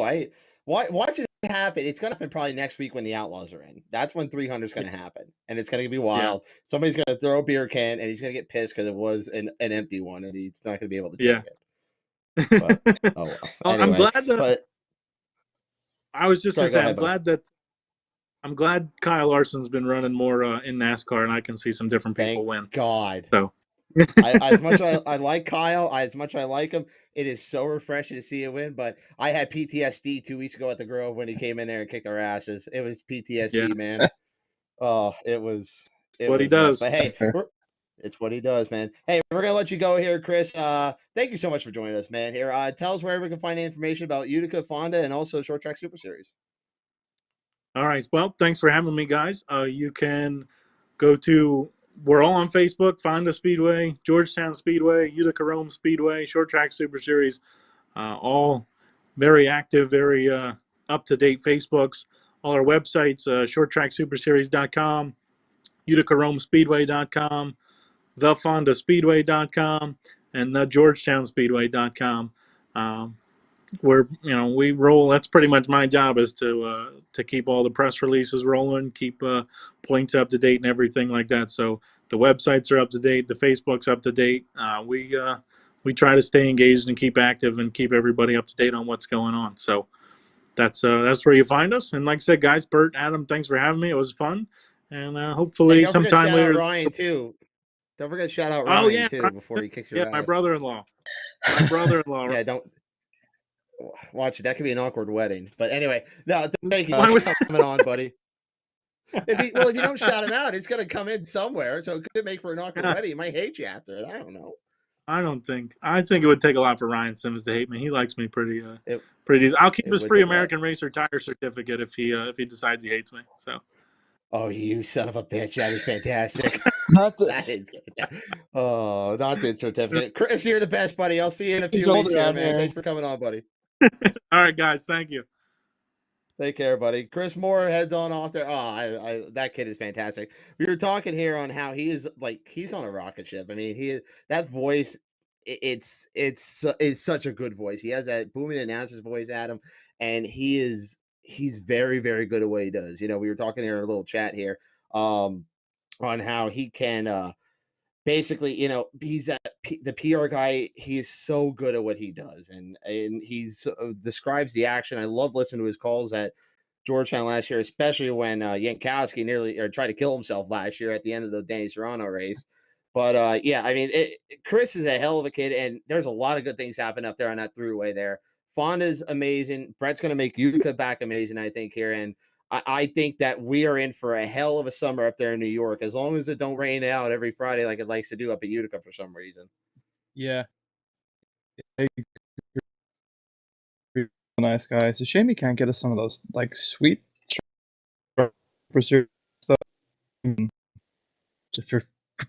Watch it happen. It's going to happen probably next week when the Outlaws are in. That's when 300 is going to happen, and it's going to be wild. Yeah. Somebody's going to throw a beer can, and he's going to get pissed because it was an empty one, and he's not going to be able to drink it. But, oh well. Anyway, I'm glad that. I was just going to say, I'm glad Kyle Larson's been running more in NASCAR, and I can see some different people win. God. So. As much as I like Kyle, as much as I like him, it is so refreshing to see him win. But I had PTSD 2 weeks ago at the Grove when he came in there and kicked our asses. It was PTSD, man. Oh, it was what he does. But hey, it's what he does, man. Hey, we're gonna let you go here, Chris. Thank you so much for joining us, man. Here, tell us where we can find information about Utica, Fonda, and also Short Track Super Series. All right. Well, thanks for having me, guys. You can go to. We're all on Facebook, Fonda Speedway, Georgetown Speedway, Utica-Rome Speedway, Short Track Super Series, all very active, very up-to-date Facebooks. All our websites, shorttracksuperseries.com, Utica-Rome-Speedway.com, thefondaspeedway.com, and thegeorgetownspeedway.com. We roll. That's pretty much my job, is to keep all the press releases rolling, keep points up to date and everything like that. So the websites are up to date, the Facebook's up to date. We try to stay engaged and keep active and keep everybody up to date on what's going on. So that's where you find us. And like I said, guys, Bert, Adam, thanks for having me. It was fun, and hopefully sometime later. Ryan too. Don't forget to shout out Ryan too before he kicks your ass. My brother-in-law. Yeah, don't. Watch it. That could be an awkward wedding. But anyway, no, thank you for coming on, buddy. if you don't shout him out, it's going to come in somewhere. So it could make for an awkward wedding. He might hate you after it. I don't know. I think it would take a lot for Ryan Simmons to hate me. He likes me pretty decent. I'll keep his free American Racer tire certificate if he decides he hates me. So. Oh, you son of a bitch! That is fantastic. Not the, That is oh, not the certificate. Chris, you're the best, buddy. I'll see you in a He's few older weeks here, out man. here. Thanks for coming on, buddy. All right, guys. Thank you. Take care, buddy. Chris Moore heads on off there. Oh, that kid is fantastic. We were talking here on how he is like he's on a rocket ship. I mean, that voice. It's such a good voice. He has that booming announcer's voice, Adam, and he's very, very good at what he does. You know, we were talking here in a little chat here on how he can basically, you know, he's the PR guy. He is so good at what he does, and he's describes the action. I love listening to his calls at Georgetown last year, especially when Yankowski nearly tried to kill himself last year at the end of the Danny Serrano race. But yeah, I mean, Chris is a hell of a kid, and there's a lot of good things happen up there on that throughway there. Fonda's amazing. Brett's going to make Utica back amazing, I think, here. And I think that we are in for a hell of a summer up there in New York, as long as it don't rain out every Friday like it likes to do up at Utica for some reason. Yeah. Nice guy. It's a shame he can't get us some of those like sweet stuff for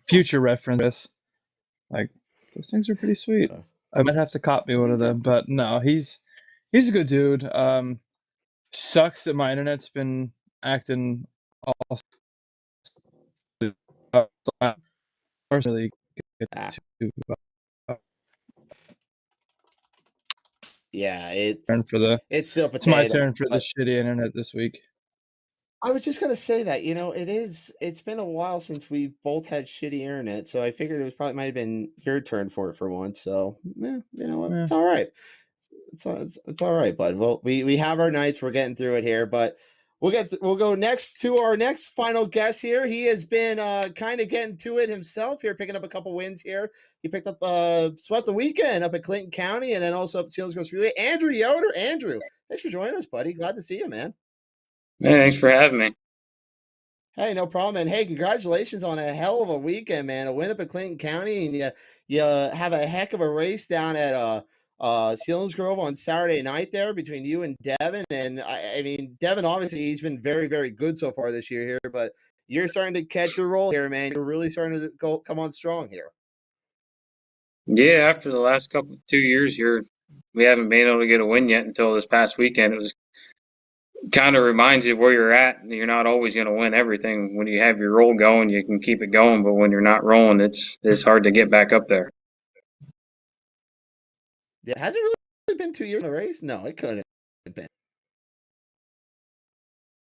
future reference. Like those things are pretty sweet. I might have to copy one of them, but no, he's a good dude. Sucks that my internet's been acting all really yeah, it's still it's my turn for the shitty internet this week. I was just gonna say that, you know, it's been a while since we both had shitty internet, so I figured it was probably might have been your turn for it for once. So you know what, it's all right. It's all right, bud. Well, we have our nights. We're getting through it here, but we'll go next to our next final guest here. He has been kind of getting to it himself here, picking up a couple wins here. He picked up swept the weekend up at Clinton County and then also up at Selinsgrove Speedway. Andrew Yoder. Andrew, thanks for joining us, buddy. Glad to see you, man. Hey, thanks for having me. Hey, no problem. And hey, congratulations on a hell of a weekend, man. A win up at Clinton County, and you have a heck of a race down at Selinsgrove on Saturday night there between you and Devin. And I mean, Devin, obviously, he's been very, very good so far this year here, but you're starting to catch your roll here, man. You're really starting to come on strong here. Yeah, after the last 2 years here, we haven't been able to get a win yet until this past weekend. It was kind of reminds you of where you're at. You're not always going to win everything. When you have your roll going, you can keep it going, but when you're not rolling, it's hard to get back up there. Yeah, has it really been 2 years in a race? No, it couldn't have been.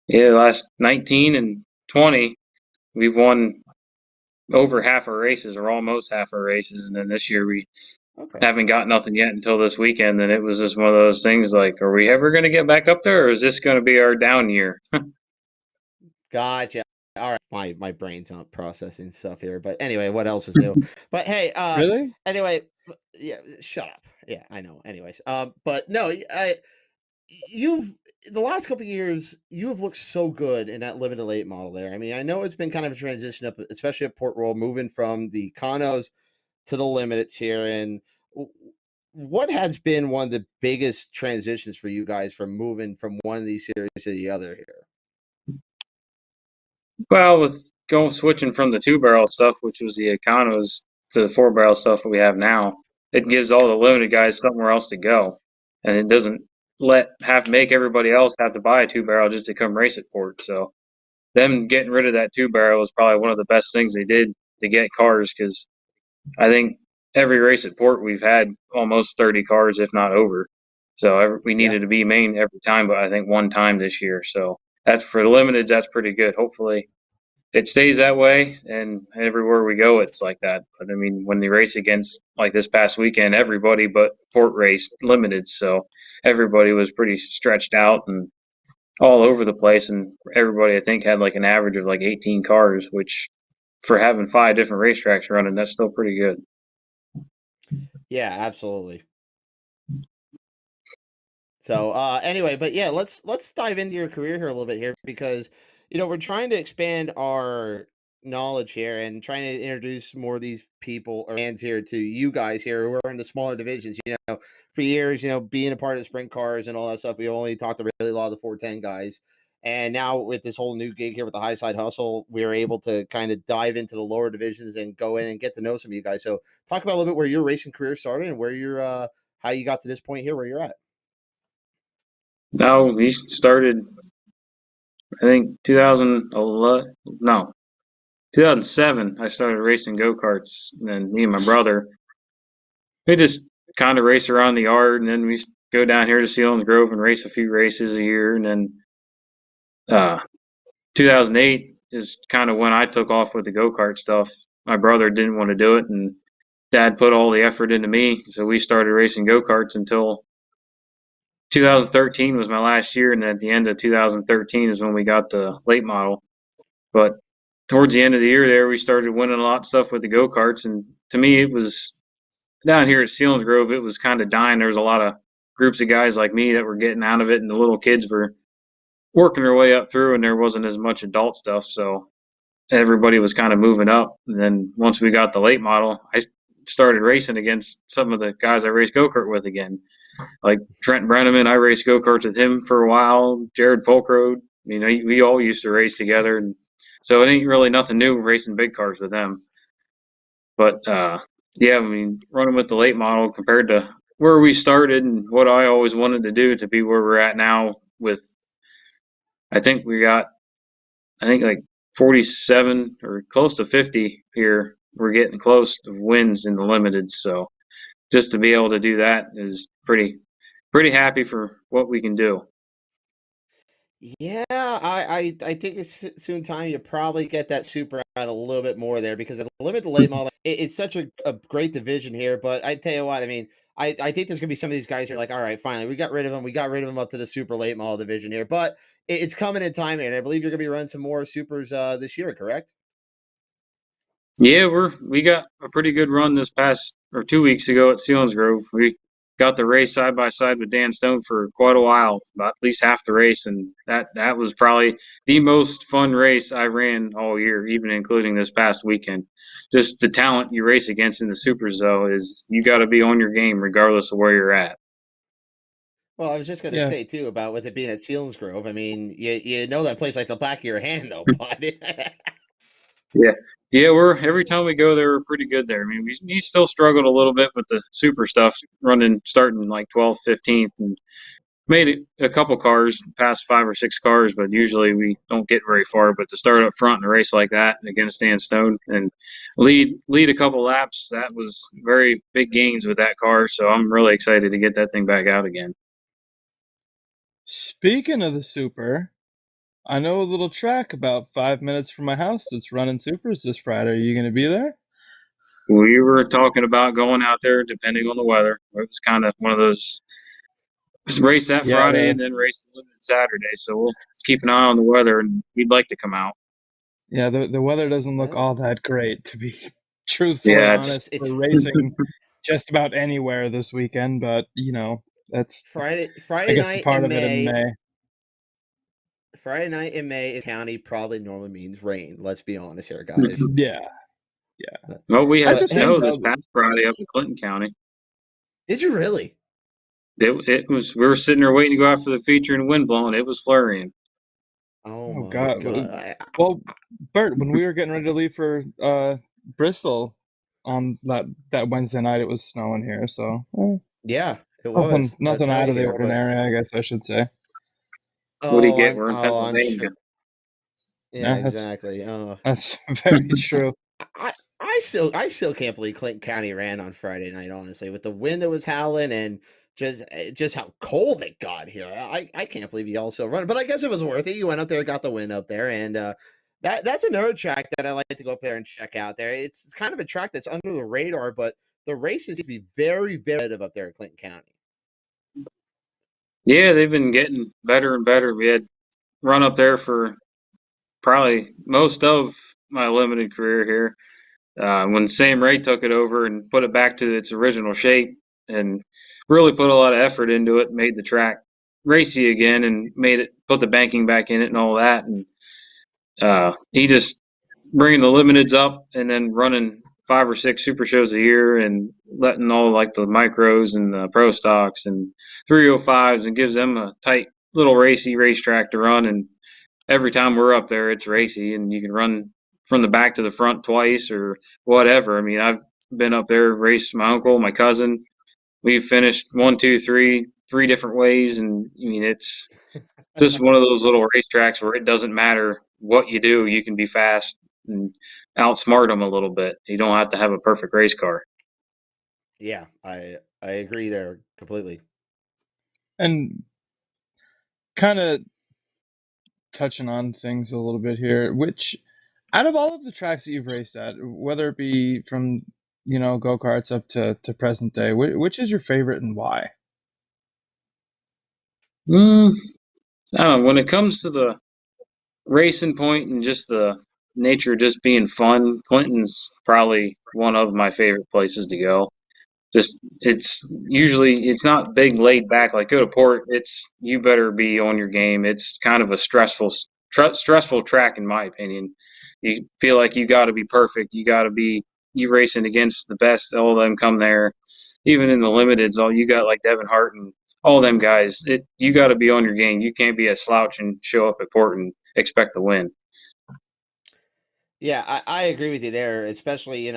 Yeah, the last 19 and 20, we've won over half our races or almost half our races. And then this year we haven't got nothing yet until this weekend. And it was just one of those things like, are we ever going to get back up there, or is this going to be our down year? Gotcha. All right, my brain's not processing stuff here, but anyway, what else is new? But hey, really? Anyway, yeah, shut up. Yeah, I know. Anyways, but no, you've the last couple of years you have looked so good in that limited late model there. I mean, I know it's been kind of a transition up, especially at Port Royal, moving from the Conos to the limiteds here. And what has been one of the biggest transitions for you guys from moving from one of these series to the other here? Well, with switching from the 2-barrel stuff, which was the Econos, to the 4-barrel stuff that we have now, it gives all the limited guys somewhere else to go, and it doesn't make everybody else have to buy a 2-barrel just to come race at Port. So, them getting rid of that 2-barrel was probably one of the best things they did to get cars, because I think every race at Port we've had almost 30 cars, if not over. So we needed to be main every time, but I think one time this year. So that's for the limiteds. That's pretty good. Hopefully it stays that way, and everywhere we go, it's like that. But I mean, when they race against, like this past weekend, everybody but Port raced limited, so everybody was pretty stretched out and all over the place, and everybody I think had like an average of like 18 cars, which for having 5 different racetracks running, that's still pretty good. Yeah, absolutely. So anyway, but yeah, let's dive into your career here a little bit here, because we're trying to expand our knowledge here and trying to introduce more of these people or fans here to you guys here who are in the smaller divisions. For years, being a part of the sprint cars and all that stuff, we only talked to really a lot of the 410 guys. And now with this whole new gig here with the Highside Hustle, we're able to kind of dive into the lower divisions and go in and get to know some of you guys. So talk about a little bit where your racing career started and where you're how you got to this point here where you're at. No, we started, I think 2011, no, 2007. I started racing go-karts, and then me and my brother, we just kind of race around the yard, and then we go down here to Selinsgrove and race a few races a year. And then 2008 is kind of when I took off with the go-kart stuff. My brother didn't want to do it, and Dad put all the effort into me, so we started racing go-karts until 2013 was my last year, and at the end of 2013 is when we got the late model. But towards the end of the year there, we started winning a lot of stuff with the go-karts, and to me, it was down here at Selinsgrove, it was kind of dying. There was a lot of groups of guys like me that were getting out of it, and the little kids were working their way up through, and there wasn't as much adult stuff, so everybody was kind of moving up. And then once we got the late model, I started racing against some of the guys I raced go-kart with again. Like Trent Brenneman, I raced go-karts with him for a while. Jared Folkrode, we all used to race together, and so it ain't really nothing new racing big cars with them. But running with the late model compared to where we started and what I always wanted to do to be where we're at now with, I think like 47 or close to 50 here. We're getting close to wins in the limited, so just to be able to do that is pretty happy for what we can do. Yeah, I think it's soon time you probably get that super out a little bit more there because the limited late model, it's such a great division here. But I tell you what, I think there's gonna be some of these guys who are like, all right, finally, we got rid of them. We got rid of them up to the super late model division here. But it's coming in time, and I believe you're gonna be running some more supers this year, correct? Yeah, we got a pretty good run this past or 2 weeks ago at Selinsgrove. We got the race side by side with Dan Stone for quite a while, about at least half the race, and that was probably the most fun race I ran all year, even including this past weekend. Just the talent you race against in the supers, though, is you got to be on your game regardless of where you're at. Well, I was just gonna say too about with it being at Selinsgrove. You know that place like the back of your hand, though, bud. Yeah, we're every time we go there, we're pretty good there. We still struggled a little bit with the super stuff, starting like 12th, 15th, and made it a couple cars, past 5 or 6 cars, but usually we don't get very far. But to start up front in a race like that against Dan Stone and lead a couple laps, that was very big gains with that car. So I'm really excited to get that thing back out again. Speaking of the super, I know a little track about 5 minutes from my house that's running supers this Friday. Are you going to be there? We were talking about going out there depending on the weather. It was kind of one of those race that Friday and then race the limited Saturday. So we'll keep an eye on the weather, and we'd like to come out. Yeah, the weather doesn't look all that great, to be truthfully honest. It's racing just about anywhere this weekend, but that's Friday I guess night part in of it in May. Friday night in May in county probably normally means rain. Let's be honest here, guys. Yeah. Well, we had snow this past Friday up in Clinton County. Did you really? It was. We were sitting there waiting to go out for the feature and wind blowing. It was flurrying. Oh my God. Well, Bert, when we were getting ready to leave for Bristol on that Wednesday night, it was snowing here. So yeah, it was nothing out of the ordinary, I guess I should say. What do you get? We're in Pennsylvania. Sure. Yeah, exactly. That's very true. I still can't believe Clinton County ran on Friday night, honestly, with the wind that was howling and just how cold it got here. I can't believe you all still run, but I guess it was worth it. You went up there, got the win up there, and that's another track that I like to go up there and check out there. It's kind of a track that's under the radar, but the races to be very, very competitive up there in Clinton County. Yeah, they've been getting better and better. We had run up there for probably most of my limited career here. When Sam Ray took it over and put it back to its original shape and really put a lot of effort into it, made the track racy again and put the banking back in it and all that. And he just bringing the limiteds up and then running 5 or 6 super shows a year and letting all like the micros and the pro stocks and 305s and gives them a tight little racy racetrack to run. And every time we're up there, it's racy and you can run from the back to the front twice or whatever. I mean, I've been up there, raced my uncle, my cousin. We've finished 1, 2, 3, 3 different ways. And I mean, it's just one of those little racetracks where it doesn't matter what you do, you can be fast and outsmart them a little bit. You don't have to have a perfect race car. Yeah, I agree there completely. And kind of touching on things a little bit here, which out of all of the tracks that you've raced at, whether it be from go-karts up to present day, which is your favorite and why? I don't know. When it comes to the racing point and just the nature of just being fun, Clinton's probably one of my favorite places to go. Just it's not big laid back like go to Port. It's you better be on your game. It's kind of a stressful track in my opinion. You feel like you got to be perfect. You got to be you racing against the best. All of them come there. Even in the limiteds, all you got like Devin Hart and all them guys. You got to be on your game. You can't be a slouch and show up at Port and expect to win. Yeah, I agree with you there, especially,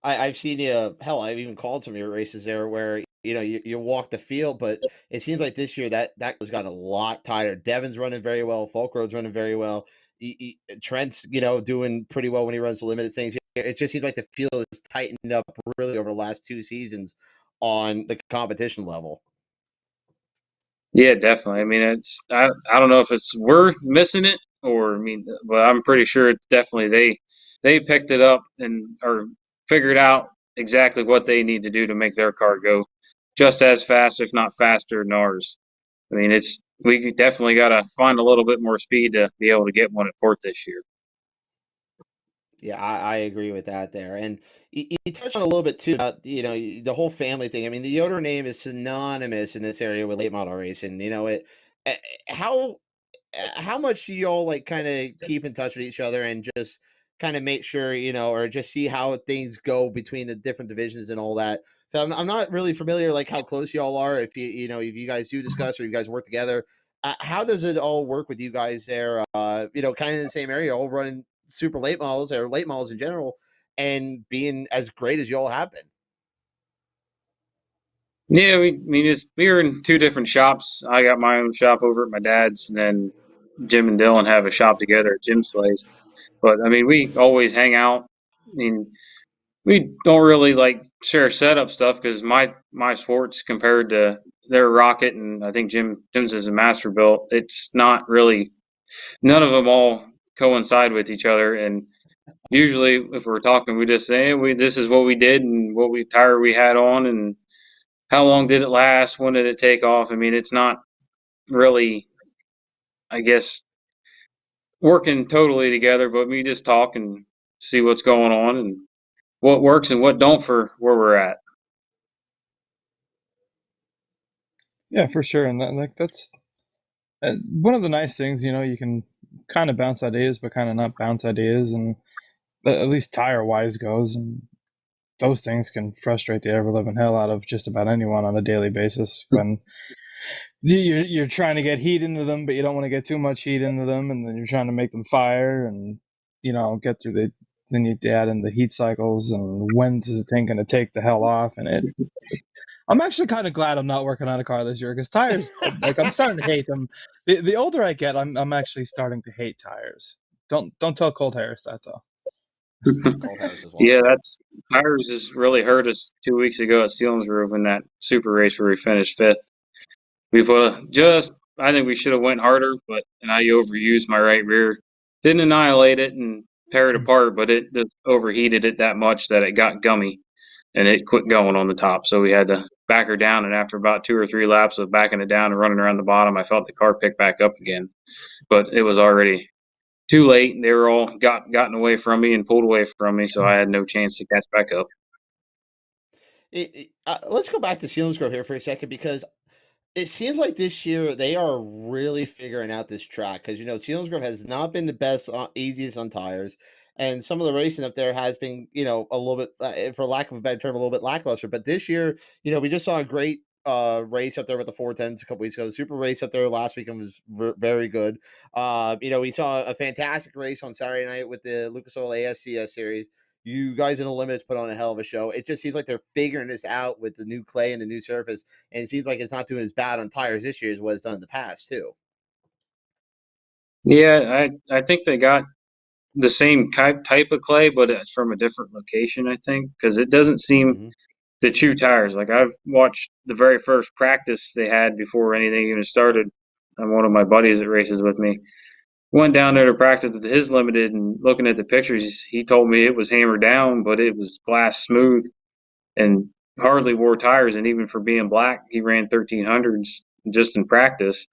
I've seen you, hell, I've even called some of your races there where, you walk the field, but it seems like this year that has gotten a lot tighter. Devin's running very well. Folk Road's running very well. Trent's, doing pretty well when he runs the limited things. It just seems like the field has tightened up really over the last 2 seasons on the competition level. Yeah, definitely. I mean, I don't know if we're missing it or but I'm pretty sure it's definitely they picked it up and or figured out exactly what they need to do to make their car go just as fast, if not faster than ours. I mean, we definitely got to find a little bit more speed to be able to get one at Port this year. Yeah, I agree with that there. And you touched on a little bit too about, the whole family thing. I mean, the Yoder name is synonymous in this area with late model racing. Eh, how how much do y'all like kind of keep in touch with each other and just kind of make sure, or just see how things go between the different divisions and all that? So I'm not really familiar like how close y'all are. If if you guys do discuss or you guys work together, how does it all work with you guys there? Kind of in the same area, all running super late models or late models in general, and being as great as y'all have been. Yeah, we were in 2 different shops. I got my own shop over at my dad's, and then Jim and Dylan have a shop together at Jim's place. But I mean, we always hang out. I mean, we don't really like share setup stuff because my sports compared to their rocket and I think Jim's is a Masterbuilt. It's not really none of them all coincide with each other. And usually, if we're talking, we just say this is what we did and what tire we had on and how long did it last, when did it take off. I mean, it's not really, I guess, working totally together, but we just talk and see what's going on and what works and what don't for where we're at. Yeah, for sure. And that's one of the nice things, you can kind of bounce ideas, but kind of not bounce ideas. And at least tire wise goes. And those things can frustrate the ever living hell out of just about anyone on a daily basis when you're trying to get heat into them, but you don't want to get too much heat into them. And then you're trying to make them fire and, get through then you add in the heat cycles and when is the thing going to take the hell off. And I'm actually kind of glad I'm not working on a car this year because tires, like I'm starting to hate them. The older I get, I'm actually starting to hate tires. Don't tell Colt Harris that though. Yeah, tires has really hurt us 2 weeks ago at Selinsgrove in that super race where we finished 5th. We I think we should have went harder, but and I overused my right rear. Didn't annihilate it and tear it apart, but it just overheated it that much that it got gummy and it quit going on the top. So we had to back her down. And after about 2 or 3 laps of backing it down and running around the bottom, I felt the car pick back up again. But it was already too late. They were all gotten away from me and pulled away from me, so I had no chance to catch back up. Let's go back to Selinsgrove here for a second because It seems like this year they are really figuring out this track because Selinsgrove has not been the best, easiest on tires, and some of the racing up there has been a little bit, for lack of a better term, a little bit lackluster. But this year, we just saw a great race up there with the 410s a couple weeks ago. The super race up there last weekend was very good. We saw a fantastic race on Saturday night with the Lucas Oil ASCS series. You guys in the limits put on a hell of a show. It just seems like they're figuring this out with the new clay and the new surface, and it seems like it's not doing as bad on tires this year as what it's done in the past too. Yeah, I think they got the same type of clay, but it's from a different location, I think, because it doesn't seem to chew tires. Like, I've watched the very first practice they had before anything even started. And one of my buddies that races with me went down there to practice with his limited, and looking at the pictures, he told me it was hammered down, but it was glass smooth and hardly wore tires. And even for being black, he ran 1300s just in practice.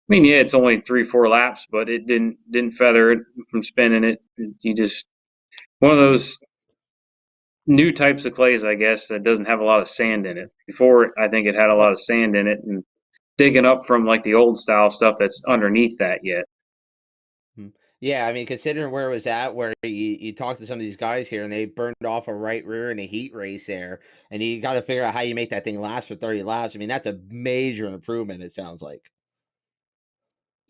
I mean, yeah, it's only 3-4 laps, but it didn't feather it from spinning it. You just one of those new types of clays, I guess, that doesn't have a lot of sand in it. Before, I think it had a lot of sand in it, and digging up from like the old style stuff that's underneath that yet. Yeah, I mean, considering where it was at, where you talk to some of these guys here, and they burned off a right rear in a heat race there, and you got to figure out how you make that thing last for 30 laps. I mean, that's a major improvement. It sounds like.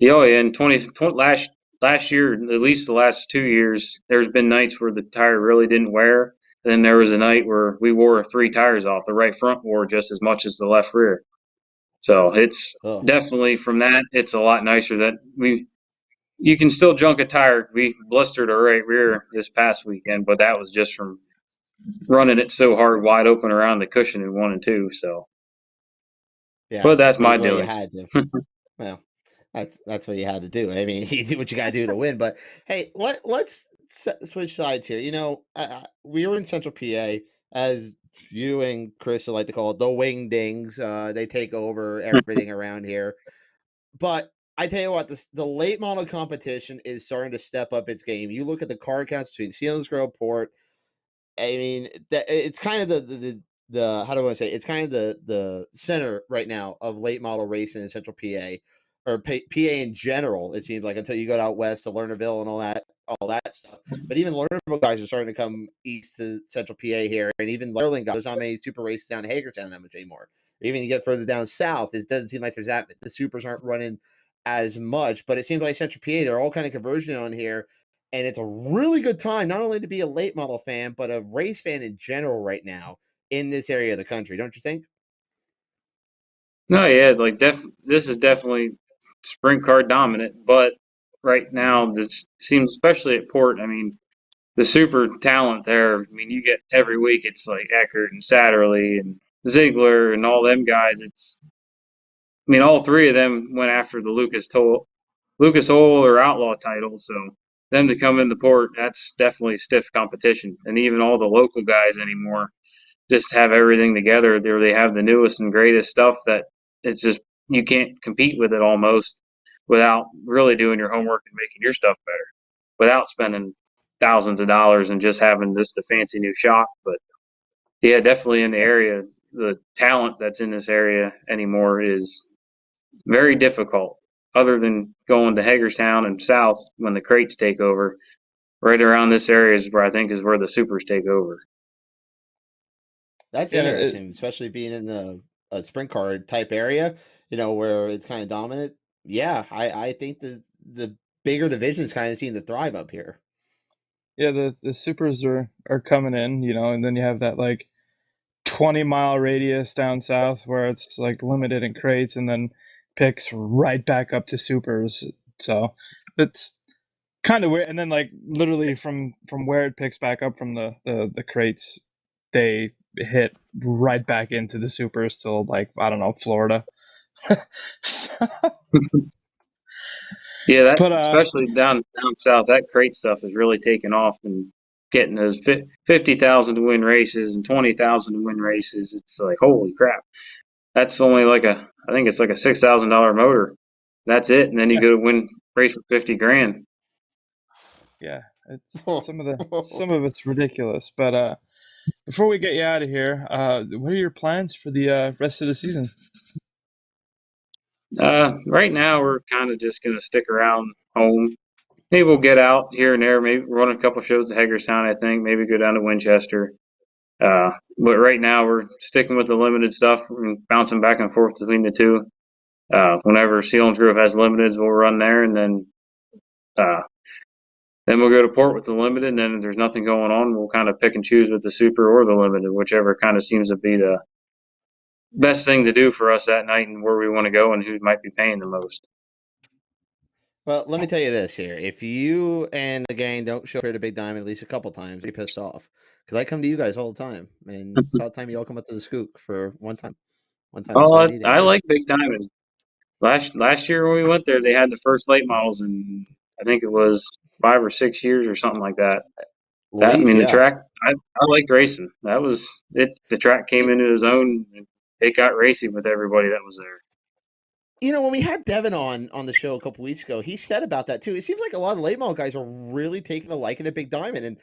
Yeah, oh, yeah, in 20 last year, at least the last 2 years, there's been nights where the tire really didn't wear. Then there was a night where we wore 3 tires off. The right front wore just as much as the left rear. So it's definitely from that, it's a lot nicer that you can still junk a tire. We blistered our right rear this past weekend, but that was just from running it so hard wide open around the cushion in 1 and 2. So, Yeah, but that's my well, you doings. had to. Well, that's what you had to do. I mean, you do what you got to do to win. But hey, let's switch sides here. We were in Central PA, as you and Chris like to call it, the wingdings. They take over everything around here. But I tell you what, the late model competition is starting to step up its game. You look at the car counts between Selinsgrove, Port. I mean, it's kind of the how do I say it? It's kind of the center right now of late model racing in Central PA, or PA in general. It seems like, until you go out west to Lernerville and all that stuff. But even Lernerville guys are starting to come east to Central PA here, and even Lerling guys. There's not many super races down in Hagerstown that much anymore. Even you get further down south, it doesn't seem like there's that. The supers aren't running as much, but it seems like Central PA, they're all kind of converging on here. And it's a really good time, not only to be a late model fan, but a race fan in general right now in this area of the country. Don't you think? No, yeah, like this is definitely sprint car dominant, but right now this seems, especially at Port, I mean, the super talent there. I mean, you get every week, it's like Eckert and Satterley and Ziegler and all them guys. I mean, all 3 of them went after the Lucas Oil or Outlaw title, so them to come into Port, that's definitely stiff competition. And even all the local guys anymore just have everything together. They have the newest and greatest stuff that it's just, you can't compete with it almost without really doing your homework and making your stuff better, without spending thousands of dollars and just having just a fancy new shop. But yeah, definitely in the area, the talent that's in this area anymore is very difficult. Other than going to Hagerstown and south when the crates take over, right around this area is where I think is where the supers take over. That's interesting, especially being in a sprint car type area, where it's kind of dominant. Yeah, I think the bigger divisions kind of seem to thrive up here. Yeah, the supers are coming in, and then you have that like 20-mile radius down south where it's like limited in crates, and then picks right back up to supers. So it's kind of weird. And then like literally from where it picks back up from the crates, they hit right back into the supers till, like, I don't know, Florida. Yeah, especially down south, that crate stuff is really taking off and getting those 50,000 to win races and 20,000 to win races. It's like, holy crap. That's only I think it's like a $6,000 motor. That's it. And then you go to win race for 50 grand. Yeah, it's some of it's ridiculous. But before we get you out of here, what are your plans for the rest of the season? Right now we're kind of just gonna stick around home. Maybe we'll get out here and there. Maybe run a couple shows at Hagerstown. I think maybe go down to Winchester. But right now we're sticking with the limited stuff and bouncing back and forth between the two. Whenever Selinsgrove has limiteds, we'll run there, and then we'll go to port with the limited. And then if there's nothing going on, we'll kind of pick and choose with the super or the limited, whichever kind of seems to be the best thing to do for us that night and where we want to go and who might be paying the most. Well, let me tell you this here. If you and the gang don't show up here to Big Diamond at least a couple times, be pissed off. Because I come to you guys all the time. And it's about time you all come up to the Skook for one time. One time. That's Oh, all I need, I Andrew. like Big Diamond. Last year when we went there, they had the first late models in, I think it was 5 or 6 years or something like that. I mean, the track, I liked racing. That was it. The track came into its own. And it got racing with everybody that was there. You know, when we had Devin on the show a couple weeks ago, he said about that too. It seems like a lot of late model guys are really taking a liking to Big Diamond, and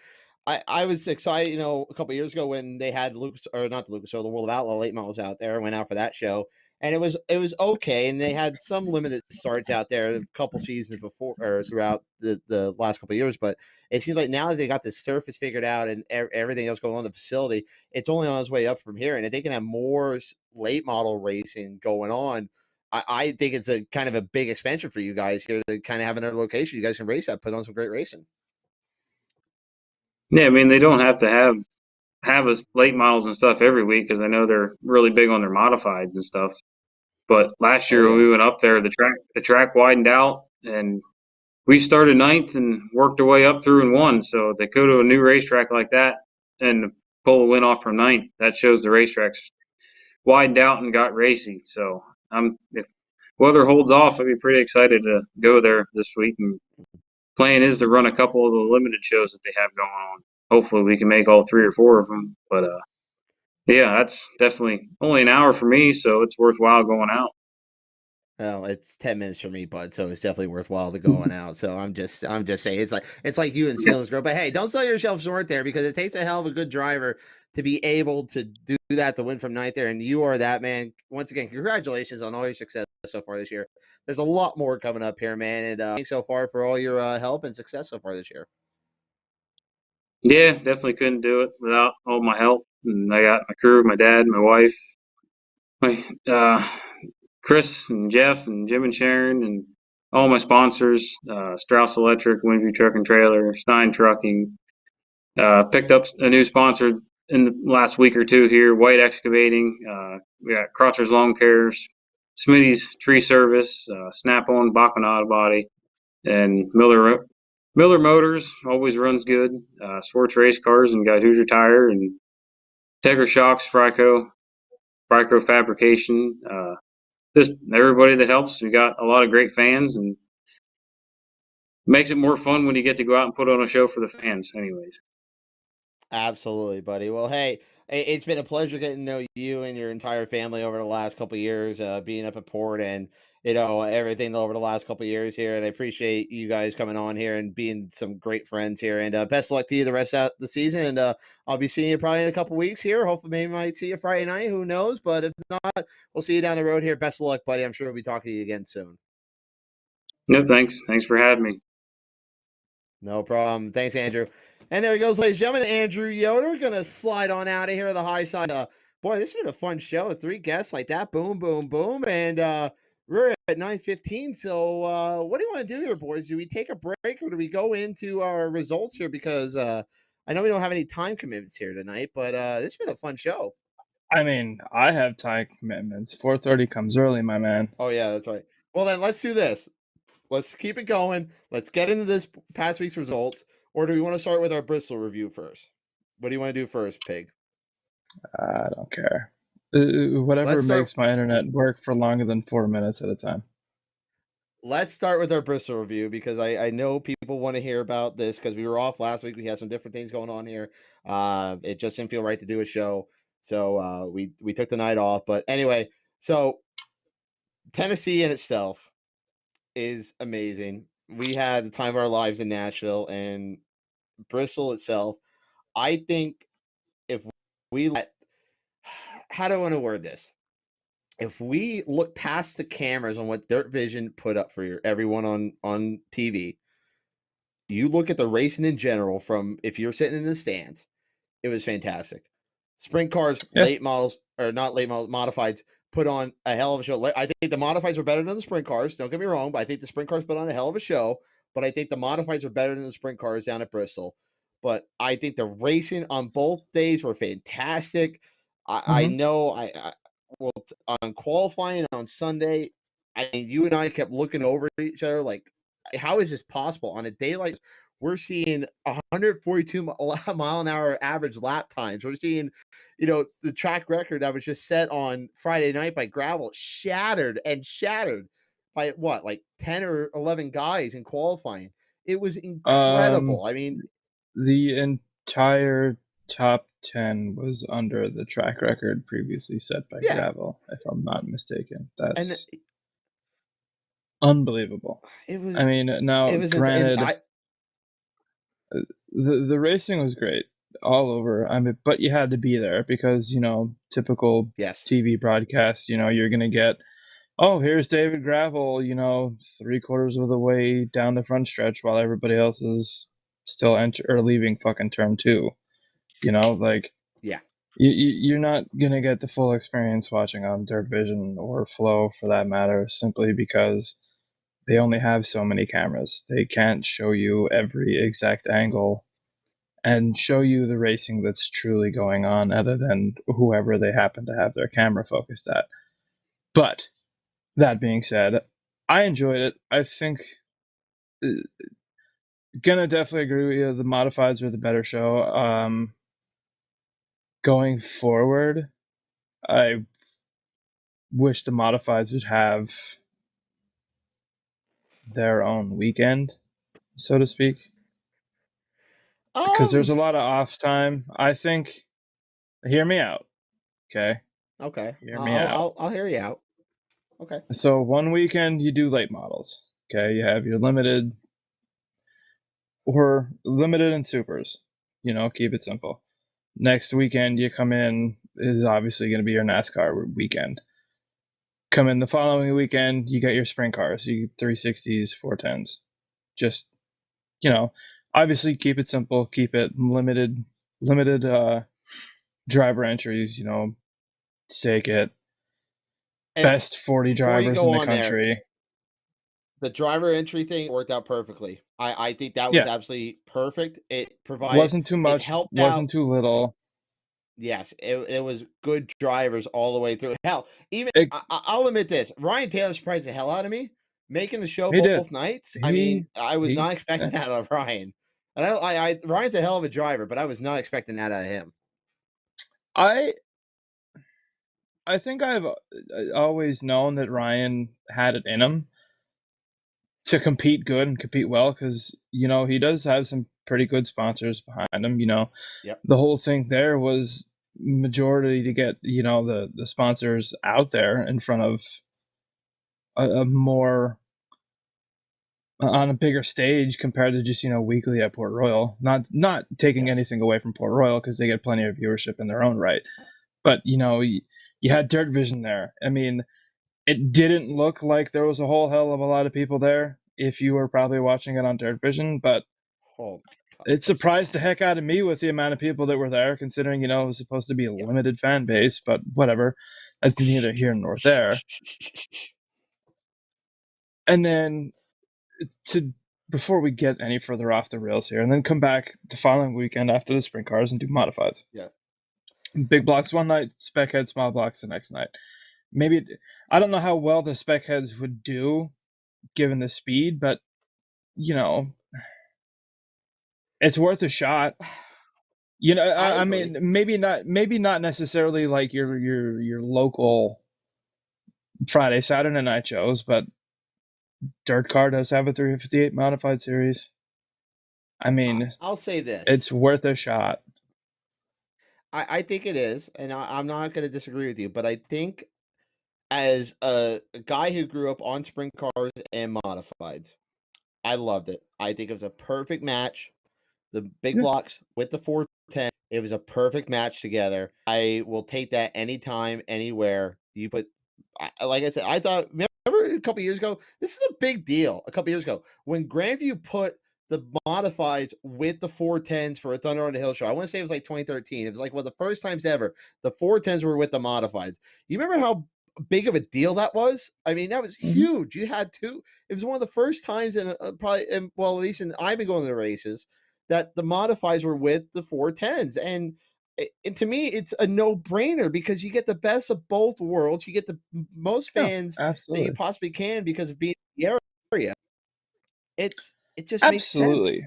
I was excited. You know, a couple years ago when they had Lucas, or not the Lucas, or the World of Outlaw late models out there, went out for that show, and it was okay, and they had some limited starts out there a couple seasons before or throughout the last couple of years, but it seems like now that they got the surface figured out and everything else going on in the facility, it's only on its way up from here, and if they can have more late model racing going on, I think it's a kind of a big expansion for you guys here to kind of have another location you guys can race at, put on some great racing. Yeah, I mean, they don't have to have us late models and stuff every week because I know they're really big on their modifieds and stuff. But last year when we went up there, the track widened out and we started ninth and worked our way up through and won. So they go to a new racetrack like that and pull a win off from ninth. That shows the racetrack's widened out and got racy. So if weather holds off, I'd be pretty excited to go there this week. And plan is to run a couple of the limited shows that they have going on. Hopefully we can make all 3 or 4 of them. But yeah, that's definitely only an hour for me, so it's worthwhile going out. Well, it's 10 minutes for me, bud, so it's definitely worthwhile to going out. So I'm just saying it's like you and Selinsgrove. But hey, don't sell yourself short there because it takes a hell of a good driver to be able to do that to win from ninth there, and you are that man. Once again, congratulations on all your success so far this year. There's a lot more coming up here, man, and thanks so far for all your help and success so far this year. Yeah, definitely couldn't do it without all my help. And I got my crew, my dad, my wife, my Chris and Jeff and Jim and Sharon and all my sponsors, Strauss Electric, Windview Truck and Trailer, Stein Trucking. Picked up a new sponsor in the last week or two here, White Excavating. We got Crotcher's Lawn Cares, Smitty's Tree Service, Snap-on Bachman Auto Body, and Miller Motors always runs good. Sports Race Cars and got Hoosier Tire and Tegra Shocks, Fryco Fabrication. Just everybody that helps. We got a lot of great fans and makes it more fun when you get to go out and put on a show for the fans anyways. Absolutely, buddy. Well, hey, it's been a pleasure getting to know you and your entire family over the last couple of years, being up at Port and everything over the last couple of years here. And I appreciate you guys coming on here and being some great friends here. And best of luck to you the rest of the season. And I'll be seeing you probably in a couple of weeks here. Hopefully, maybe might see you Friday night. Who knows? But if not, we'll see you down the road here. Best of luck, buddy. I'm sure we'll be talking to you again soon. No, thanks. Thanks for having me. No problem. Thanks, Andrew. And there he goes, ladies and gentlemen. Andrew Yoder. We're going to slide on out of here the high side. Boy, this has been a fun show. 3 guests like that. Boom, boom, boom. And we're at 9:15. So what do you want to do here, boys? Do we take a break or do we go into our results here? Because I know we don't have any time commitments here tonight, but this has been a fun show. I mean, I have time commitments. 4:30 comes early, my man. Oh, yeah, that's right. Well, then let's do this. Let's keep it going. Let's get into this past week's results. Or do we want to start with our Bristol review first? What do you want to do first, Pig? I don't care. Whatever makes my internet work for longer than 4 minutes at a time. Let's start with our Bristol review because I know people want to hear about this because we were off last week. We had some different things going on here. It just didn't feel right to do a show. So we took the night off. But anyway, so Tennessee in itself is amazing. We had the time of our lives in Nashville, and Bristol itself, I think if we let, how do I want to word this? if we look past the cameras on what Dirt Vision put up for everyone on TV, you look at the racing in general from if you're sitting in the stands, it was fantastic. Sprint cars, late models, or not late models, modifieds, put on a hell of a show. I think the modifieds are better than the sprint cars. Don't get me wrong, but I think the sprint cars put on a hell of a show. But I think the modifieds are better than the sprint cars down at Bristol. But I think the racing on both days were fantastic. I know well, on qualifying on Sunday, I mean, you and I kept looking over each other like, how is this possible on a day like we're seeing 142 mile an hour average lap times. We're seeing, the track record that was just set on Friday night by gravel shattered by what, like 10 or 11 guys in qualifying. It was incredible. I mean, the entire top 10 was under the track record previously set by gravel, if I'm not mistaken. That's unbelievable. It was. I mean, now it was granted, the racing was great all over. I mean, but you had to be there because typical TV broadcast. You're gonna get, oh, here's David Gravel. 3/4 of the way down the front stretch while everybody else is still leaving fucking turn 2. Like you're not gonna get the full experience watching on Dirt Vision or Flow for that matter, simply because they only have so many cameras. They can't show you every exact angle and show you the racing that's truly going on other than whoever they happen to have their camera focused at. But that being said, I enjoyed it. I think gonna definitely agree with you. The modifieds are the better show. Going forward, I wish the modifieds would have their own weekend, so to speak, because there's a lot of off time. I think. Hear me out, okay? Okay. Hear me out. I'll hear you out. Okay. So one weekend you do late models. Okay, you have your limited and supers. Keep it simple. Next weekend you come in is obviously going to be your NASCAR weekend. Come in the following weekend, you got your sprint cars, you get 360s, 410s. Just, obviously keep it simple, keep it limited driver entries, take it. Best 40 drivers in the country. The driver entry thing worked out perfectly. I think that was absolutely perfect. It provided wasn't too much, wasn't too little. Yes, it was good drivers all the way through. Hell, even I'll admit this: Ryan Taylor surprised the hell out of me making the show both nights. I mean, I was not expecting that out of Ryan. And Ryan's a hell of a driver, but I was not expecting that out of him. I think I've always known that Ryan had it in him to compete good and compete well, because he does have some pretty good sponsors behind him. The whole thing there was majority to get the sponsors out there in front of a more on a bigger stage compared to just weekly at Port Royal. Not taking anything away from Port Royal, because they get plenty of viewership in their own right, but you had Dirt Vision there. I mean, it didn't look like there was a whole hell of a lot of people there if you were probably watching it on Dirt Vision, but it surprised the heck out of me with the amount of people that were there, considering it was supposed to be a limited fan base. But whatever, that's neither here nor there. And then before we get any further off the rails here, and then come back the following weekend after the sprint cars and do modifieds. Yeah. Big blocks one night, spec head, small blocks the next night. Maybe I don't know how well the spec heads would do given the speed, but it's worth a shot. I mean, maybe not necessarily like your local Friday, Saturday night shows, but Dirt Car does have a 358 modified series. I mean, I'll say this: it's worth a shot. I think it is, and I'm not going to disagree with you, but I think as a guy who grew up on sprint cars and modifieds, I loved it. I think it was a perfect match. The big blocks with the 410, it was a perfect match together. I will take that anytime, anywhere. You put like I said, I thought, remember a couple years ago, this is a big deal. A couple years ago, when Grandview put the modifieds with the 410s for a Thunder on the Hill show, I want to say it was like 2013. It was like one of the first times ever the 410s were with the modifieds. You remember how big of a deal that was? I mean, that was huge. You had two. It was one of the first times in well, at least I've been going to the races, that the modifieds were with the 410s. And to me, it's a no-brainer because you get the best of both worlds. You get the most fans that you possibly can because of being in the area. It just makes sense.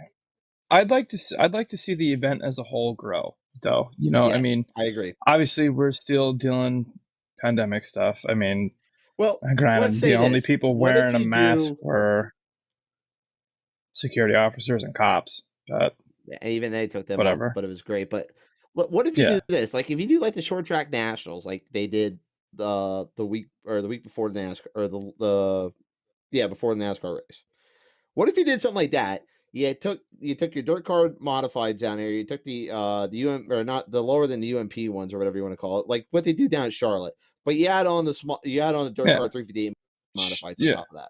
I'd like to see the event as a whole grow, though. You know, Yes, I mean, I agree. Obviously, we're still dealing pandemic stuff. I mean, well, granted, the only people wearing a mask were security officers and cops, but even they took them whatever. out, but it was great. But what if you do this? Like, if you do like the short track nationals, like they did the week before the NASCAR, or before the NASCAR race. What if you did something like that? You took your dirt car modifieds down there. You took the or not the lower than the UMP ones or whatever you want to call it, like what they do down at Charlotte. But you add on the dirt car 358 modifieds on top of that.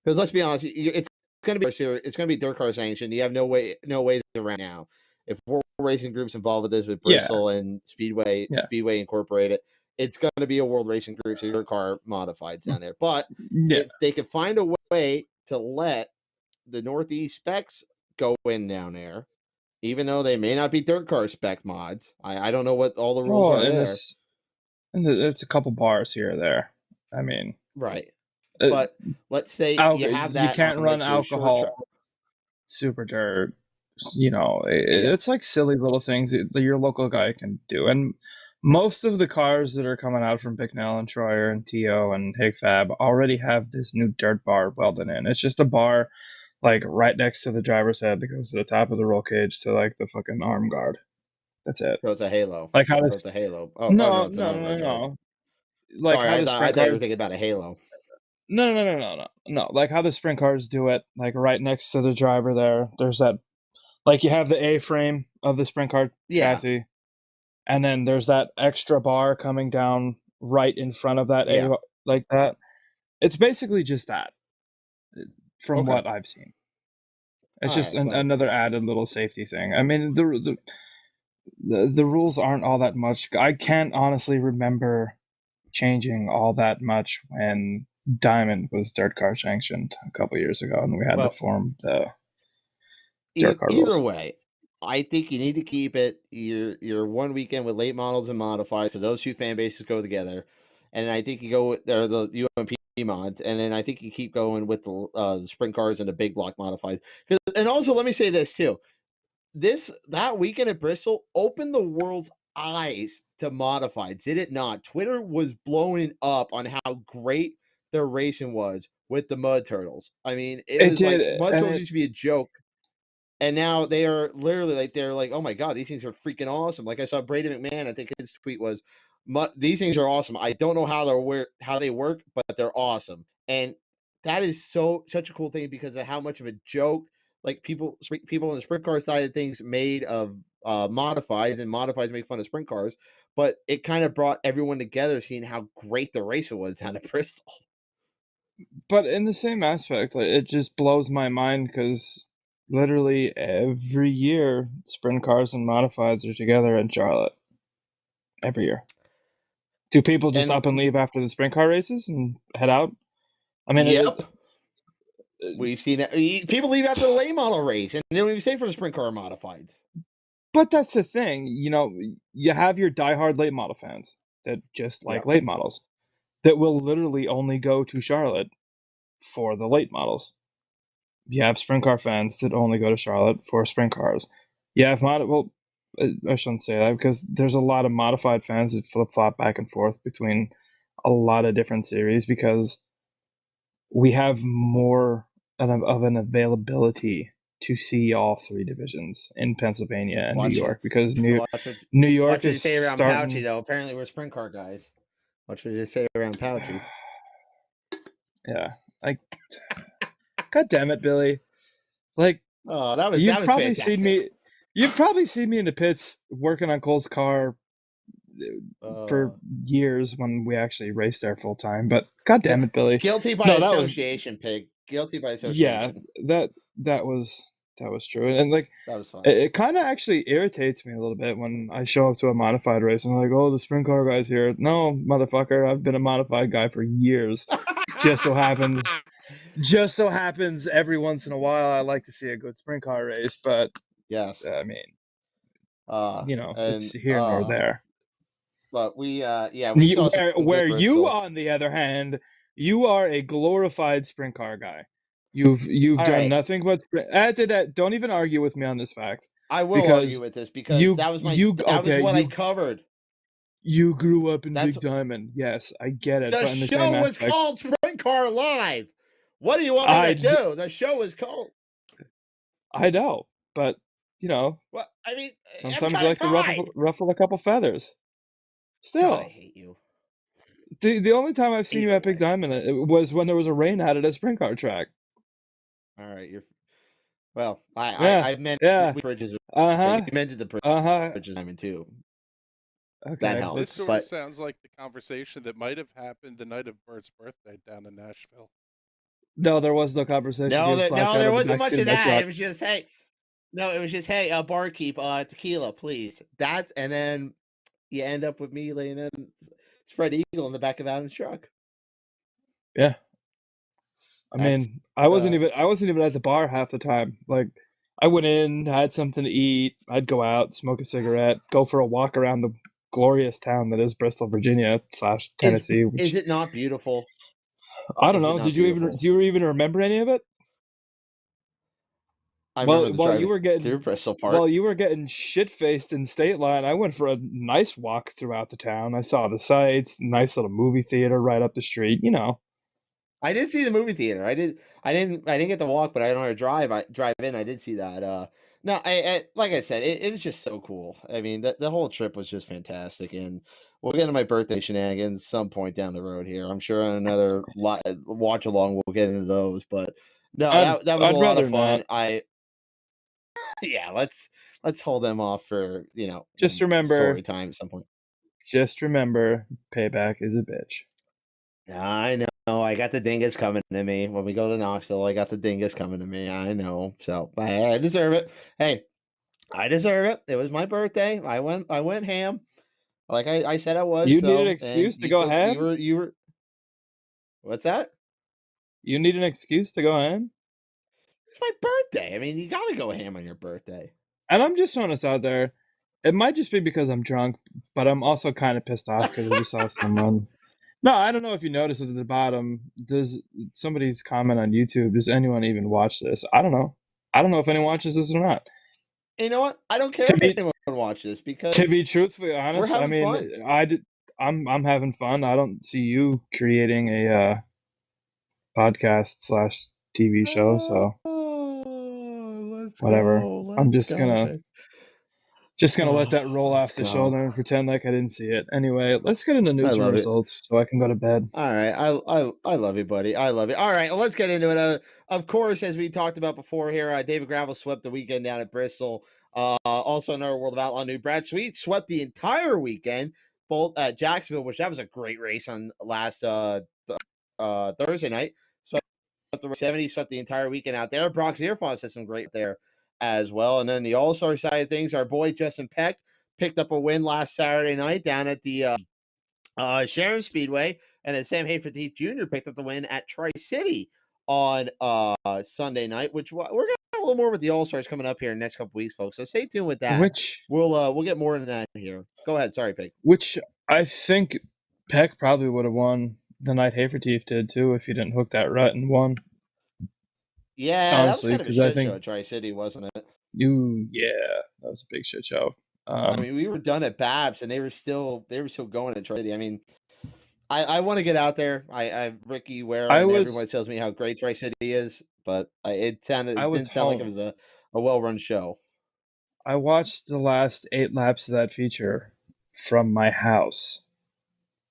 Because let's be honest, it's going to be dirt car sanctioned. You have no ways around now. If we're racing groups involved with this, with Bristol and Speedway Incorporated, it's going to be a world racing group, so dirt car modifieds down there. But if they could find a way to let the Northeast specs go in down there, even though they may not be dirt car spec mods. I don't know what all the rules are there. It's a couple bars here or there. I mean, right. But let's say you have that. You can't run alcohol, super dirt. You know, it's like silly little things that your local guy can do. And most of the cars that are coming out from Bicknell and Troyer and T.O. and HigFab already have this new dirt bar welded in. It's just a bar like right next to the driver's head that goes to the top of the roll cage to like the fucking arm guard. That's it. So it's a halo. Like how it's a halo. Oh no. Like sorry, I thought you were thinking about a halo. No. Like how the sprint cars do it, like right next to the driver there. There's that, like you have the A-frame of the sprint car chassis, and then there's that extra bar coming down right in front of that A, like that. It's basically just that. From what I've seen, it's just another added little safety thing. I mean, the rules aren't all that much. I can't honestly remember changing all that much when Diamond was dirt car sanctioned a couple years ago, and we had to form the dirt car rules. Either way, I think you need to keep it your one weekend with late models and modifieds, because those two fan bases go together. And I think you go with the UMP mods, and then I think you keep going with the sprint cars and the big block modified. And also, let me say this too: that weekend at Bristol opened the world's eyes to modified, did it not? Twitter was blowing up on how great their racing was with the Mud Turtles. I mean, it was like Mud Turtles used to be a joke, and now they are literally like, they're like, oh my god, these things are freaking awesome. Like I saw Brady McMahon, I think his tweet was, these things are awesome. I don't know how they work, but they're awesome. And that is such a cool thing because of how much of a joke like people on the sprint car side of things made of modifieds, and modifieds make fun of sprint cars. But it kind of brought everyone together, seeing how great the race was down at Bristol. But in the same aspect, like, it just blows my mind because literally every year sprint cars and modifieds are together in Charlotte. Every year. Do people just up and leave after the sprint car races and head out? I mean, we've seen that. People leave after the late model race, and they don't even stay for the sprint car modifieds. But that's the thing, you know, you have your diehard late model fans that just like late models that will literally only go to Charlotte for the late models. You have sprint car fans that only go to Charlotte for sprint cars. You have I shouldn't say that, because there's a lot of modified fans that flip-flop back and forth between a lot of different series, because we have more of an availability to see all three divisions in Pennsylvania and New York, because New York is say around starting... Pouchy, though. Apparently we're sprint car guys. What should you say around Pouchy? Yeah. Like, God damn it, Billy. Like, that was probably fantastic. You've probably seen me in the pits working on Cole's car for years when we actually raced there full time. But God damn it, Billy! Guilty by association, Pig. Guilty by association. Yeah, that was true, and like that was fun. It kind of actually irritates me a little bit when I show up to a modified race and I'm like, oh, the sprint car guy's here. No, motherfucker, I've been a modified guy for years. just so happens every once in a while I like to see a good sprint car race, but yes, I mean, it's here nor there. But we saw where you, on the other hand, you are a glorified sprint car guy. You've done nothing but don't even argue with me on this fact. I will argue with this because that was what I covered. You grew up in Big Diamond. Yes, I get it. The but in the show same was aspect, called Sprint Car Live. What do you want me to do? The show was called. I know, but well, I mean, sometimes I like to ruffle a couple feathers. Still, God, I hate you. The only time I've seen you at Big Diamond was when there was a rain out at a sprint car track. All right, I meant the bridges. You meant the bridges diamond too. Okay, that helps. This sort of sounds like the conversation that might have happened the night of Bert's birthday down in Nashville. No, there was no conversation. No, there wasn't much of that. It was just hey, barkeep, tequila, please. And then you end up with me laying in spread eagle in the back of Adam's truck. Yeah. I mean, I wasn't even at the bar half the time. Like, I went in, had something to eat, I'd go out, smoke a cigarette, go for a walk around the glorious town that is Bristol, Virginia / Tennessee. Is it not beautiful? I don't know. Do you even remember any of it? While you were getting shit faced in State Line, I went for a nice walk throughout the town. I saw the sights, nice little movie theater right up the street. I did see the movie theater. I didn't get to walk, but I know how to drive. I drive in. I did see that. No, I like I said, it was just so cool. I mean, the whole trip was just fantastic, and we'll get into my birthday shenanigans some point down the road here. I'm sure on another watch along we'll get into those, but no, that was a lot of fun. Yeah, let's hold them off for just remember story time at some point. Just remember, payback is a bitch. I know. I got the dingus coming to me when we go to Knoxville. I got the dingus coming to me. I know. So I deserve it. Hey, I deserve it. It was my birthday. I went ham, like I said I was. You need an excuse to go ham. You were. What's that? You need an excuse to go ham. It's my birthday. I mean, you gotta go ham on your birthday. And I'm just throwing this out there. It might just be because I'm drunk, but I'm also kind of pissed off because I just saw someone. No, I don't know if you noticed at the bottom. Does somebody's comment on YouTube? Does anyone even watch this? I don't know. I don't know if anyone watches this or not. You know what? I don't care if anyone watches this because to be truthfully honest, I mean, fun. I'm having fun. I don't see you creating a podcast / TV show, so whatever. I'm just gonna let that roll off the shoulder and pretend like I didn't see it. Anyway, let's get into news and results so I can go to bed. All right. I love you, buddy. I love you. All right. Well, let's get into it. Of course, as we talked about before here, David Gravel swept the weekend down at Bristol. Also, another World of Outlaw new Brad Sweet swept the entire weekend, both at Jacksonville, which that was a great race on last Thursday night. Swept the 70, swept the entire weekend out there. Brock Zierfos had some great there as well. And then the All-Star side of things, our boy Justin Peck picked up a win last Saturday night down at the Sharon Speedway, and then Sam Hayford Jr. picked up the win at Tri-City on Sunday night, which we're gonna have a little more with the All-Stars coming up here in the next couple weeks, folks. So stay tuned with that. We'll get more into that here. Go ahead, sorry, Peck. Which I think Peck probably would have won the night Hayford did too if he didn't hook that rut and won. Yeah, honestly, that was kind of a shit show at Tri-City, wasn't it? That was a big shit show. I mean, we were done at Babs, and they were still going at Tri-City. I mean, I want to get out there. Ricky Ware and everyone tells me how great Tri-City is, but it didn't sound like it was a well-run show. I watched the last 8 laps of that feature from my house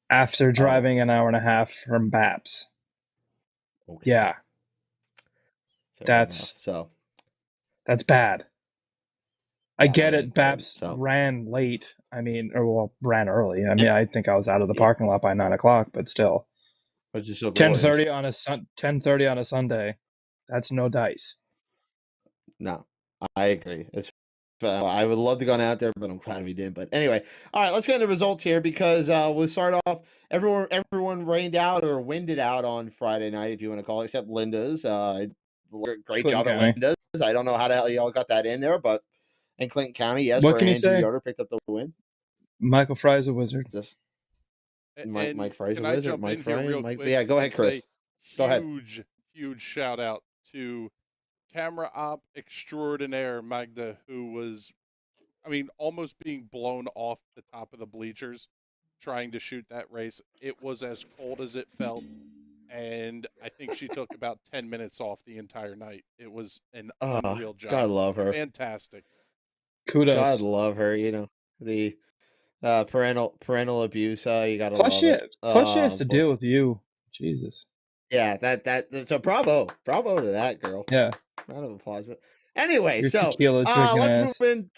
after driving an hour and a half from Babs. Okay. Yeah. That's bad. I get it. Baps ran late. I mean, ran early. I mean, I think I was out of the parking lot by 9:00, but still. Which is so 10:30 on 10:30 on a Sunday. That's no dice. No, I agree. It's I would love to go out there, but I'm glad we didn't. But anyway, all right, let's get into results here because we'll start off. Everyone rained out or winded out on Friday night, if you want to call it, except Linda's. Great Clinton job County. at Linda's. I don't know how the hell y'all got that in there, but in Clinton County, yes, What where can you Andrew say? Yoder picked up the win. Michael Fry's a wizard. Mike Fry's a can I wizard. jump Mike in here Fry. real Mike, quick yeah, go ahead, and Chris. say Go ahead. Huge shout out to camera op extraordinaire Magda, who was, I mean, almost being blown off the top of the bleachers trying to shoot that race. It was as cold as it felt, and I think she took about 10 minutes off the entire night. It was an unreal job. God love her. Fantastic. Kudos. God love her. You know, the parental abuse. You gotta Plus love it. Plus she has to deal with you. Jesus. Yeah, so bravo to that girl. Yeah. Round of applause. Anyway, Your so tequila drinking let's ass. move in.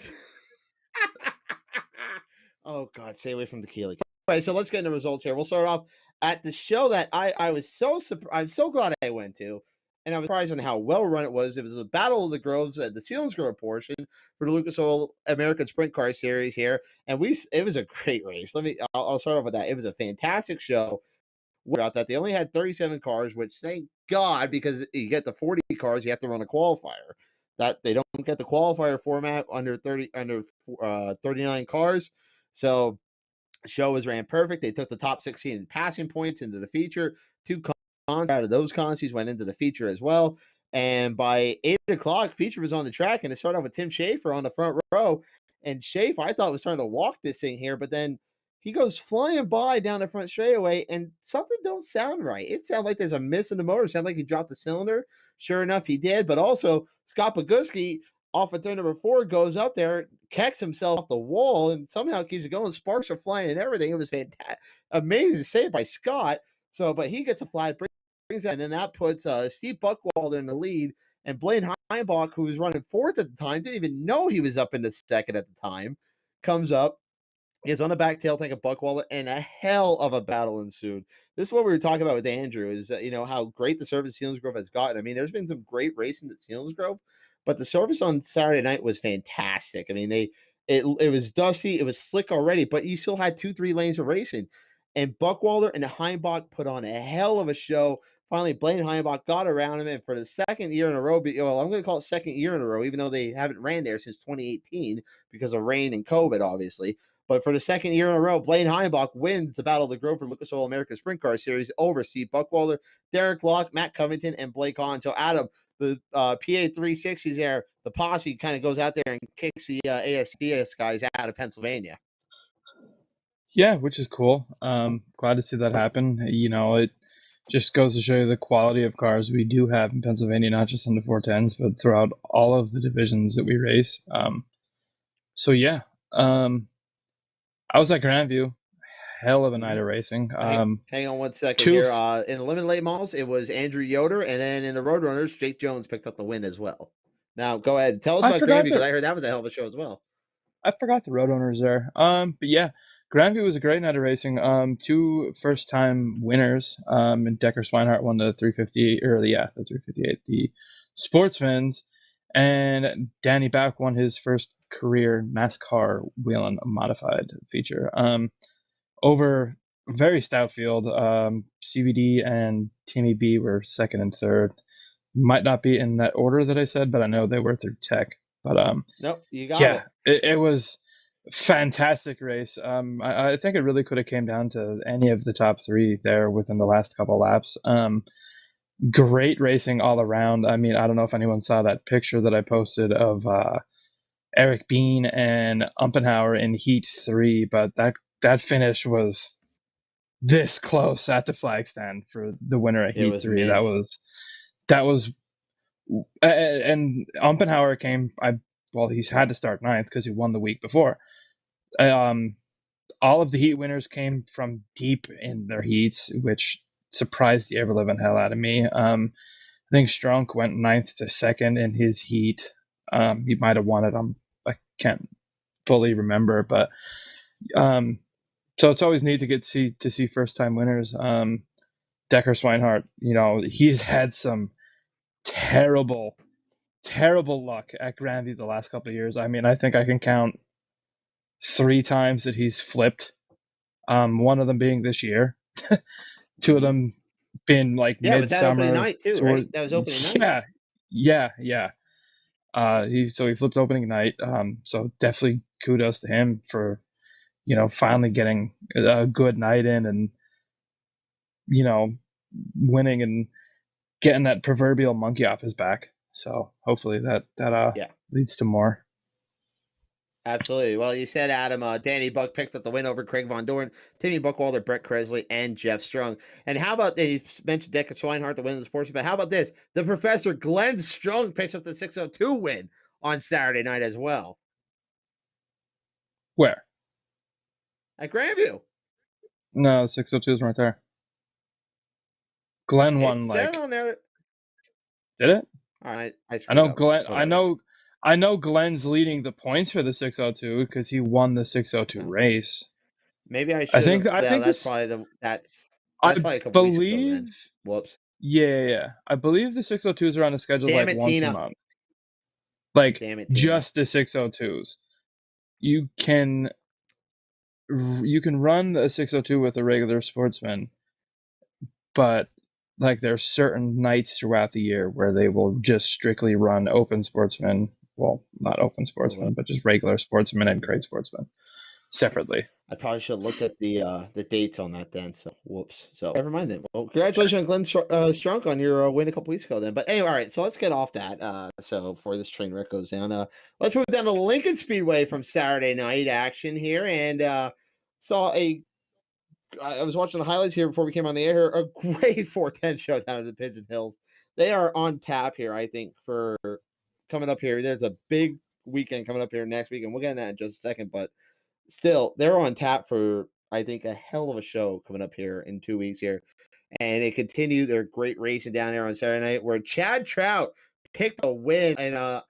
Oh God, stay away from tequila. Anyway, so let's get into results here. We'll start off at the show that I was so surprised. I'm so glad I went to, and I was surprised on how well run it was. It was a Battle of the Groves at the Selinsgrove portion for the Lucas Oil American Sprint Car Series here, and it was a great race. I'll start off with that. It was a fantastic show. About that, they only had 37 cars, which thank God, because you get the 40 cars, you have to run a qualifier. That they don't get the qualifier format under 39 cars. So the show was ran perfect. They took the top 16 passing points into the feature. 2 cons out of those consies went into the feature as well. And by 8:00, feature was on the track, and it started off with Tim Schaefer on the front row. And Schaefer, I thought, was trying to walk this thing here, but then he goes flying by down the front straightaway, and something don't sound right. It sounds like there's a miss in the motor. It sounds like he dropped the cylinder. Sure enough, he did. But also, Scott Boguski off of turn number 4 goes up there, kicks himself off the wall, and somehow keeps it going. Sparks are flying and everything. It was fantastic, amazing save by Scott. So, but he gets a flat, brings that, and then that puts Steve Buckwalder in the lead. And Blaine Heimbach, who was running 4th at the time, didn't even know he was up in the 2nd at the time, comes up. Is on the back tail tank of Buckwalder, and a hell of a battle ensued. This is what we were talking about with Andrew, is that, how great the service Selinsgrove has gotten. I mean, there's been some great racing at Selinsgrove, but the service on Saturday night was fantastic. I mean, it was dusty, it was slick already, but you still had 2-3 lanes of racing. And Buckwalder and Heimbach put on a hell of a show. Finally, Blaine Heimbach got around him, and for the 2nd year in a row, I'm going to call it 2nd year in a row, even though they haven't ran there since 2018 because of rain and COVID, obviously. But for the 2nd year in a row, Blaine Heimbach wins the Battle of the Grove for Lucas Oil American Sprint Car Series over Steve Buckwalder, Derek Locke, Matt Covington, and Blake Hahn. So Adam, the PA 360s there, the posse kind of goes out there and kicks the ASDS guys out of Pennsylvania. Yeah, which is cool. Glad to see that happen. It just goes to show you the quality of cars we do have in Pennsylvania, not just in the 410s, but throughout all of the divisions that we race. So yeah, I was at Grandview. Hell of a night of racing. Hang on one second here. In the limited late models, it was Andrew Yoder, and then in the Roadrunners, Jake Jones picked up the win as well. Now, go ahead and tell us about Grandview, because I heard that was a hell of a show as well. I forgot the Roadrunners there. But yeah, Grandview was a great night of racing. 2 first-time winners. And Decker Swinehart won the 358, the 358, the Sportsman's, and Danny Back won his first career NASCAR wheeling modified feature. Over a very stout field, CVD and Timmy B were 2nd and 3rd. Might not be in that order that I said, but I know they were through Tech. But nope, you got it. It was a fantastic race. I think it really could have came down to any of the top 3 there within the last couple laps. Great racing all around. I mean, I don't know if anyone saw that picture that I posted of Eric Bean and Umpenhauer in Heat 3, but that finish was this close at the flag stand for the winner at Heat 3. That was and Umpenhauer came. He's had to start 9th because he won the week before. All of the heat winners came from deep in their heats, which surprised the ever-living hell out of me. I think Strunk went 9th to 2nd in his heat. He might have won it. I can't fully remember, but so it's always neat to see first time winners. Decker Swinehart, he's had some terrible luck at Grandview the last couple of years. I mean, I think I can count 3 times that he's flipped. One of them being this year, 2 of them being like Yeah, was that opening midsummer. night too, right? That was opening night. Yeah. He flipped opening night. So definitely kudos to him for finally getting a good night in and winning and getting that proverbial monkey off his back. So hopefully that leads to more. Absolutely. Well, you said, Adam, Danny Buck picked up the win over Craig Von Dorn, Timmy Buckwalter, Brett Kresley, and Jeff Strung. And how about, you mentioned Decker Swinehart to win the sports, but how about this? The Professor Glenn Strung picks up the 602 win on Saturday night as well. Where? At Grandview. No, the 602s weren't there. Glenn won said on there. Did it? All right. I know Glenn. I know Glenn's leading the points for the 602 because he won the 602 race. Maybe I should. I think that's probably that's probably a couple weeks ago then. Whoops. Yeah. I believe the 602s are on the schedule once a month. Just the 602s. You can run a 602 with a regular sportsman, but there's certain nights throughout the year where they will just strictly run open sportsmen. Well, not open sportsmen, but just regular sportsmen and grade sportsmen separately. I probably should have looked at the dates on that then. So whoops. So never mind then. Well, congratulations on Glenn Strunk on your win a couple weeks ago then. But anyway, all right. So let's get off that. So before this train wreck goes down, let's move down to Lincoln Speedway from Saturday night action here, and I was watching the highlights here before we came on the air here. A great 410 showdown at the Pigeon Hills. They are on tap here, I think, for coming up here. There's a big weekend coming up here next week, and we'll get into that in just a second. But still, they're on tap for, I think, a hell of a show coming up here in 2 weeks here. And they continue their great racing down there on Saturday night, where Chad Trout picked a win. And I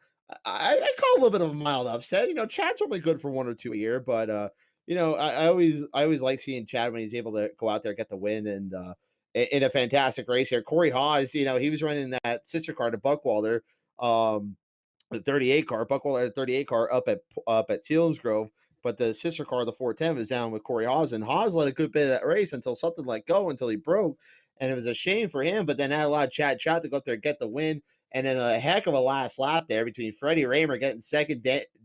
call a little bit of a mild upset. Chad's only good for 1 or 2 a year, but I always like seeing Chad when he's able to go out there, get the win, and in a fantastic race here. Corey Haas, he was running that sister car to Buckwalter, the 38 car. Buckwalter had a 38 car up at Selinsgrove, but the sister car, the 410, was down with Corey Haas, and Haas led a good bit of that race until something let go, until he broke, and it was a shame for him. But then that allowed Chad Trout to go up there and get the win. And then a heck of a last lap there between Freddie Raymer getting second,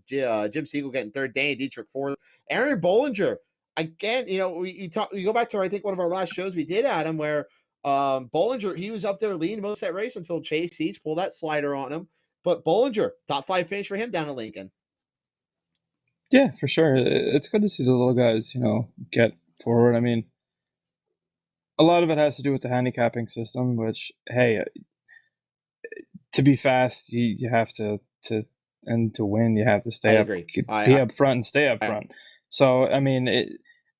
Jim Siegel getting third, Danny Dietrich fourth. Aaron Bollinger, again, we go back to, I think, one of our last shows we did, Adam, where Bollinger, he was up there leading most of that race until Chase Seats pulled that slider on him. But Bollinger, top 5 finish for him down at Lincoln. Yeah, for sure. It's good to see the little guys, get forward. I mean, a lot of it has to do with the handicapping system, which, hey, to be fast, you have to win, you have to stay up, be up front and stay up front. So, I mean,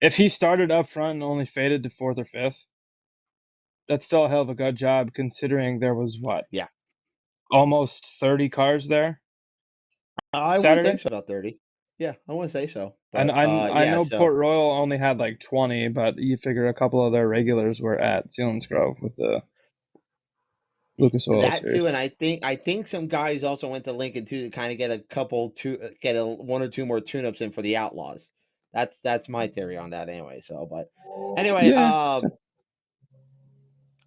if he started up front and only faded to 4th or 5th, that's still a hell of a good job, considering there was almost 30 cars there. I wouldn't think so, about 30. Yeah, I wouldn't say so. But, and I know Port Royal only had 20, but you figure a couple of their regulars were at Selinsgrove with the Lucas Oil that series. too, and I think some guys also went to Lincoln too to kind of get 1 or 2 more tune-ups in for the Outlaws. That's my theory on that anyway. So, but anyway,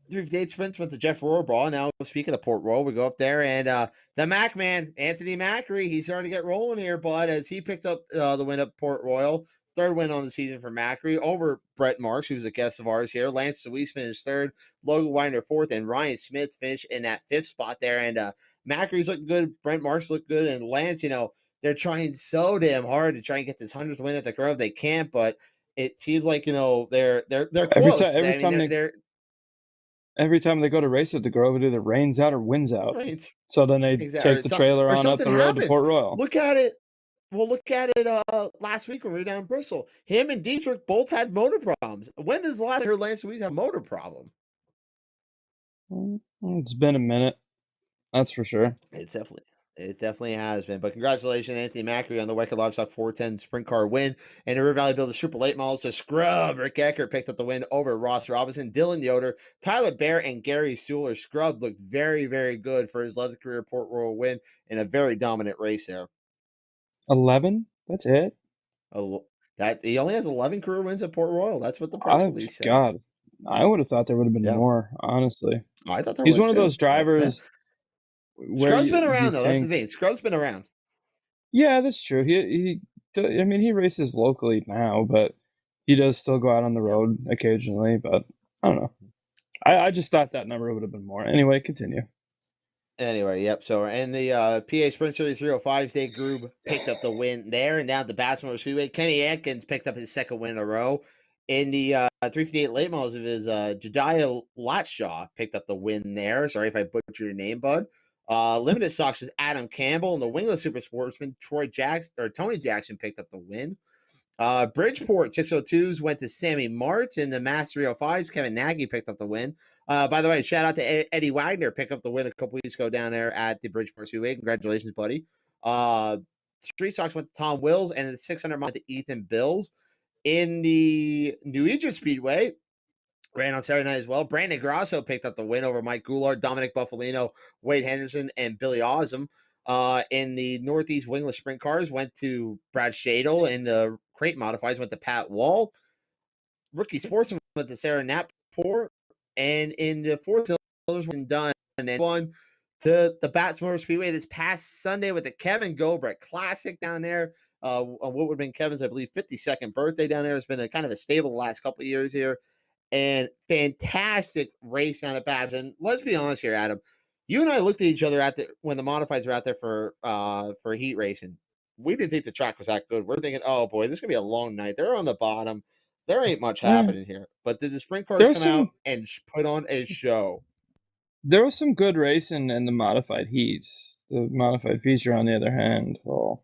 through date sprints with the Jeff Rohrball. Now, speaking of Port Royal, we go up there, and the Mac man, Anthony Macri, he's starting to get rolling here, bud, as he picked up the win at Port Royal. 3rd win on the season for Macri over Brent Marks, who's a guest of ours here. Lance Deweese finished 3rd, Logan Weiner 4th, and Ryan Smith finished in that 5th spot there. And Macri's looking good, Brent Marks looked good, and Lance, they're trying so damn hard to try and get this 100th win at the Grove. They can't, but it seems like they're close. Every time they go to race at the Grove, it either rains out or winds out. Right. So then they take the trailer on up the road to Port Royal. Look at it. Well, look at it last week when we were down in Bristol. Him and Dietrich both had motor problems. When does the last time I heard Lance Deweese have a motor problem? It's been a minute. That's for sure. It's definitely It definitely has been. But congratulations, Anthony Macri, on the Wicked Livestock 410 Sprint Car win. And the River Valley Builder Super Late Models, the Scrub. Rick Eckert picked up the win over Ross Robinson. Dylan Yoder, Tyler Bear, and Gary Stuhler. Scrub looked very, very good for his 11th career Port Royal win in a very dominant race there. 11? That's it? That he only has 11 career wins at Port Royal. That's what the press release said. God, I would have thought there would have been more, honestly. I thought there He's was one of too. those drivers where Scrub's been around, though. That's think, the thing. Scrub's been around. Yeah, that's true. I mean, he races locally now, but he does still go out on the road occasionally. But I don't know. I just thought that number would have been more. Anyway, continue. Anyway, yep. So, and the PA Sprint Series 305 State Group picked up the win there. And down at the Bassmore Speedway, Kenny Atkins picked up his second win in a row. In the 358 late models of his Jediah Lotshaw picked up the win there. Sorry if I butchered your name, bud. Limited Stocks is Adam Campbell, and the Wingless Super Sportsman Tony Jackson picked up the win. Bridgeport 602s went to Sammy Martz. In the Mass 305s, Kevin Nagy picked up the win. By the way, shout out to Eddie Wagner, picked up the win a couple weeks ago down there at the Bridgeport Speedway. Congratulations, buddy. Street Stocks went to Tom Wills, and the 600 went to Ethan Bills. In the New Egypt Speedway, ran on Saturday night as well, Brandon Grasso picked up the win over Mike Goulart, Dominic Buffalino, Wade Henderson, and Billy Osm. In the Northeast Wingless Sprint Cars, went to Brad Shadle. In the Crate Modifieds, went to Pat Wall. Rookie Sportsman went to Sarah Nappour. And in the fourth wheelers, when done, and then one to the Bats Motor Speedway this past Sunday with the Kevin Gobrecht Classic down there. On what would have been Kevin's, I believe, 52nd birthday down there. It's been a kind of a stable the last couple of years here. And fantastic race down at Babs. And let's be honest here, Adam. You and I looked at each other when the modifieds were out there for heat racing. We didn't think the track was that good. We're thinking, oh boy, this is gonna be a long night. They're on the bottom. There ain't much happening here. But did the sprint cars come out and put on a show? There was some good racing in the modified heats. The modified feature, on the other hand, well,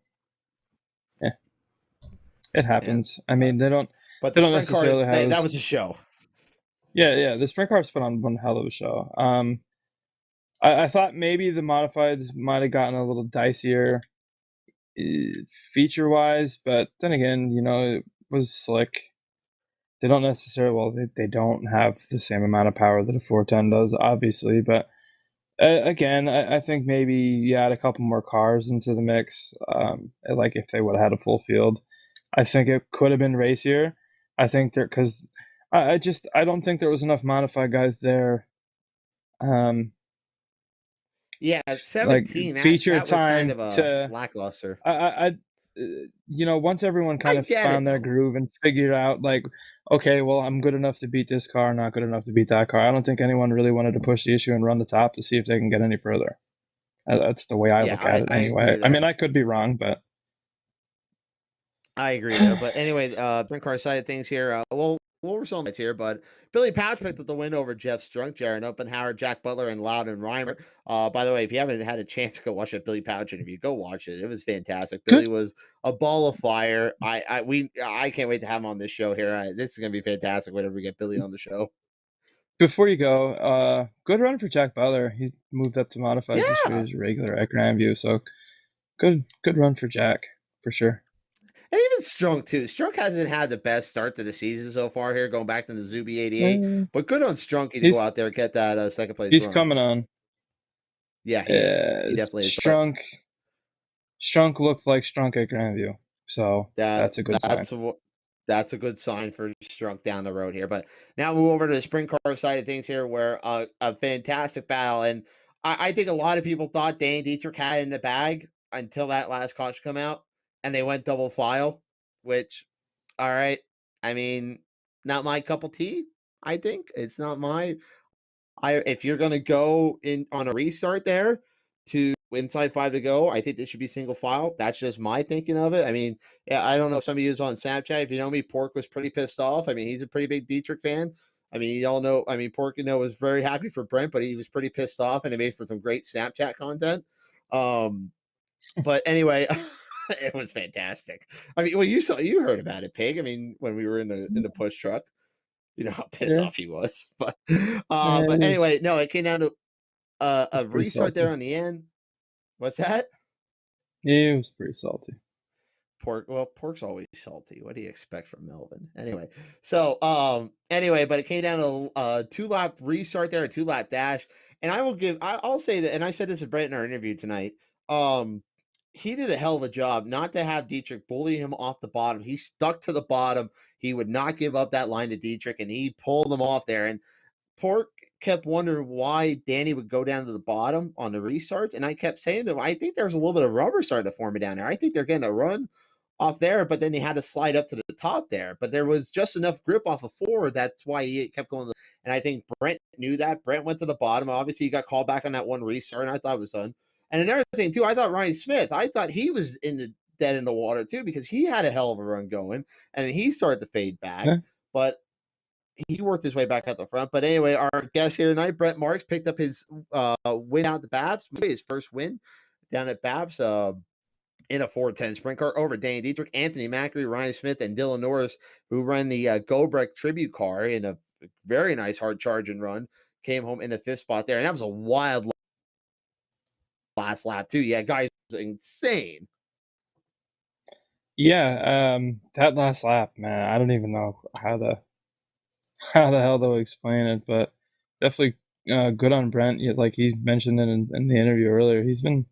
it happens. Yeah. I mean, they don't. But they don't necessarily cars, have. That was a show. Yeah. The sprint cars put on one hell of a show. I thought maybe the modifieds might have gotten a little dicier feature-wise, but then again, it was slick. They don't necessarily, well, they don't have the same amount of power that a 410 does, obviously, but again, I think maybe you add a couple more cars into the mix, like if they would have had a full field. I think it could have been racier. I think because I don't think there was enough modified guys there. Yeah, 17 like feature that time was kind of to lackluster. Once everyone kind of found their groove and figured out, like, okay, well, I'm good enough to beat this car, not good enough to beat that car. I don't think anyone really wanted to push the issue and run the top to see if they can get any further. That's the way I look at it anyway. I mean, I could be wrong, but I agree there. But anyway, sprint car side of things here. We'll resolve it here, but Billy Pouch picked up the win over Jeff Strunk, Jaron Oppenhauer, Jack Butler, and Loudon Reimer. By the way, if you haven't had a chance to go watch that Billy Pouch interview, go watch it. It was fantastic. Billy was a ball of fire. I can't wait to have him on this show here. This is gonna be fantastic whenever we get Billy on the show. Before you go, good run for Jack Butler. He moved up to modified this year as regular at Grandview, so good run for Jack for sure. And even Strunk, too. Strunk hasn't had the best start to the season so far here, going back to the Zuby 88. But good on Strunky to go out there and get that second place He's run. coming on. Yeah, he is. He definitely is. Strunk looked like Strunk at Grandview. So that's a good sign. That's a good sign for Strunk down the road here. But now move over to the sprint car side of things here, where a fantastic battle. And I think a lot of people thought Danny Dietrich had it in the bag until that last caution come out. And they went double file, which, all right. I mean, not my cup of tea, I think. It's not if you're going to go in on a restart there to inside 5 to go, I think this should be single file. That's just my thinking of it. I mean, I don't know if some of you is on Snapchat. If you know me, Pork was pretty pissed off. I mean, he's a pretty big Dietrich fan. I mean, you all know, Pork, was very happy for Brent, but he was pretty pissed off, and it made for some great Snapchat content. But anyway... It was fantastic. I mean, well, you heard about it, Pig. I mean, when we were in the push truck, you know how pissed off he was. But anyway, no, it came down to a restart there on the end. What's that? Yeah, it was pretty salty. Pork's always salty. What do you expect from Melvin? Anyway, so but it came down to a 2-lap restart there, a 2-lap dash, and I'll say that, and I said this to Brent in our interview tonight. He did a hell of a job not to have Dietrich bully him off the bottom. He stuck to the bottom. He would not give up that line to Dietrich, and he pulled him off there. And Pork kept wondering why Danny would go down to the bottom on the restarts, and I kept saying to him, I think there's a little bit of rubber starting to form down there. I think they're getting a run off there, but then he had to slide up to the top there. But there was just enough grip off of 4. That's why he kept going. And I think Brent knew that. Brent went to the bottom. Obviously, he got called back on that one restart, and I thought it was done. And another thing, too, I thought Ryan Smith, I thought he was dead in the water, too, because he had a hell of a run going, and he started to fade back. Yeah. But he worked his way back at the front. But anyway, our guest here tonight, Brent Marks, picked up his win out at the Babs, his first win down at Babs. In a 410 sprint car over Danny Dietrich, Anthony Macri, Ryan Smith, and Dylan Norris, who ran the Gobrek tribute car in a very nice hard charge and run, came home in the 5th spot there. And that was a wild last lap, too. Yeah, guys, it was insane. Yeah, that last lap, man, I don't even know how the hell they'll explain it, but definitely good on Brent. Like he mentioned it in the interview earlier, he's been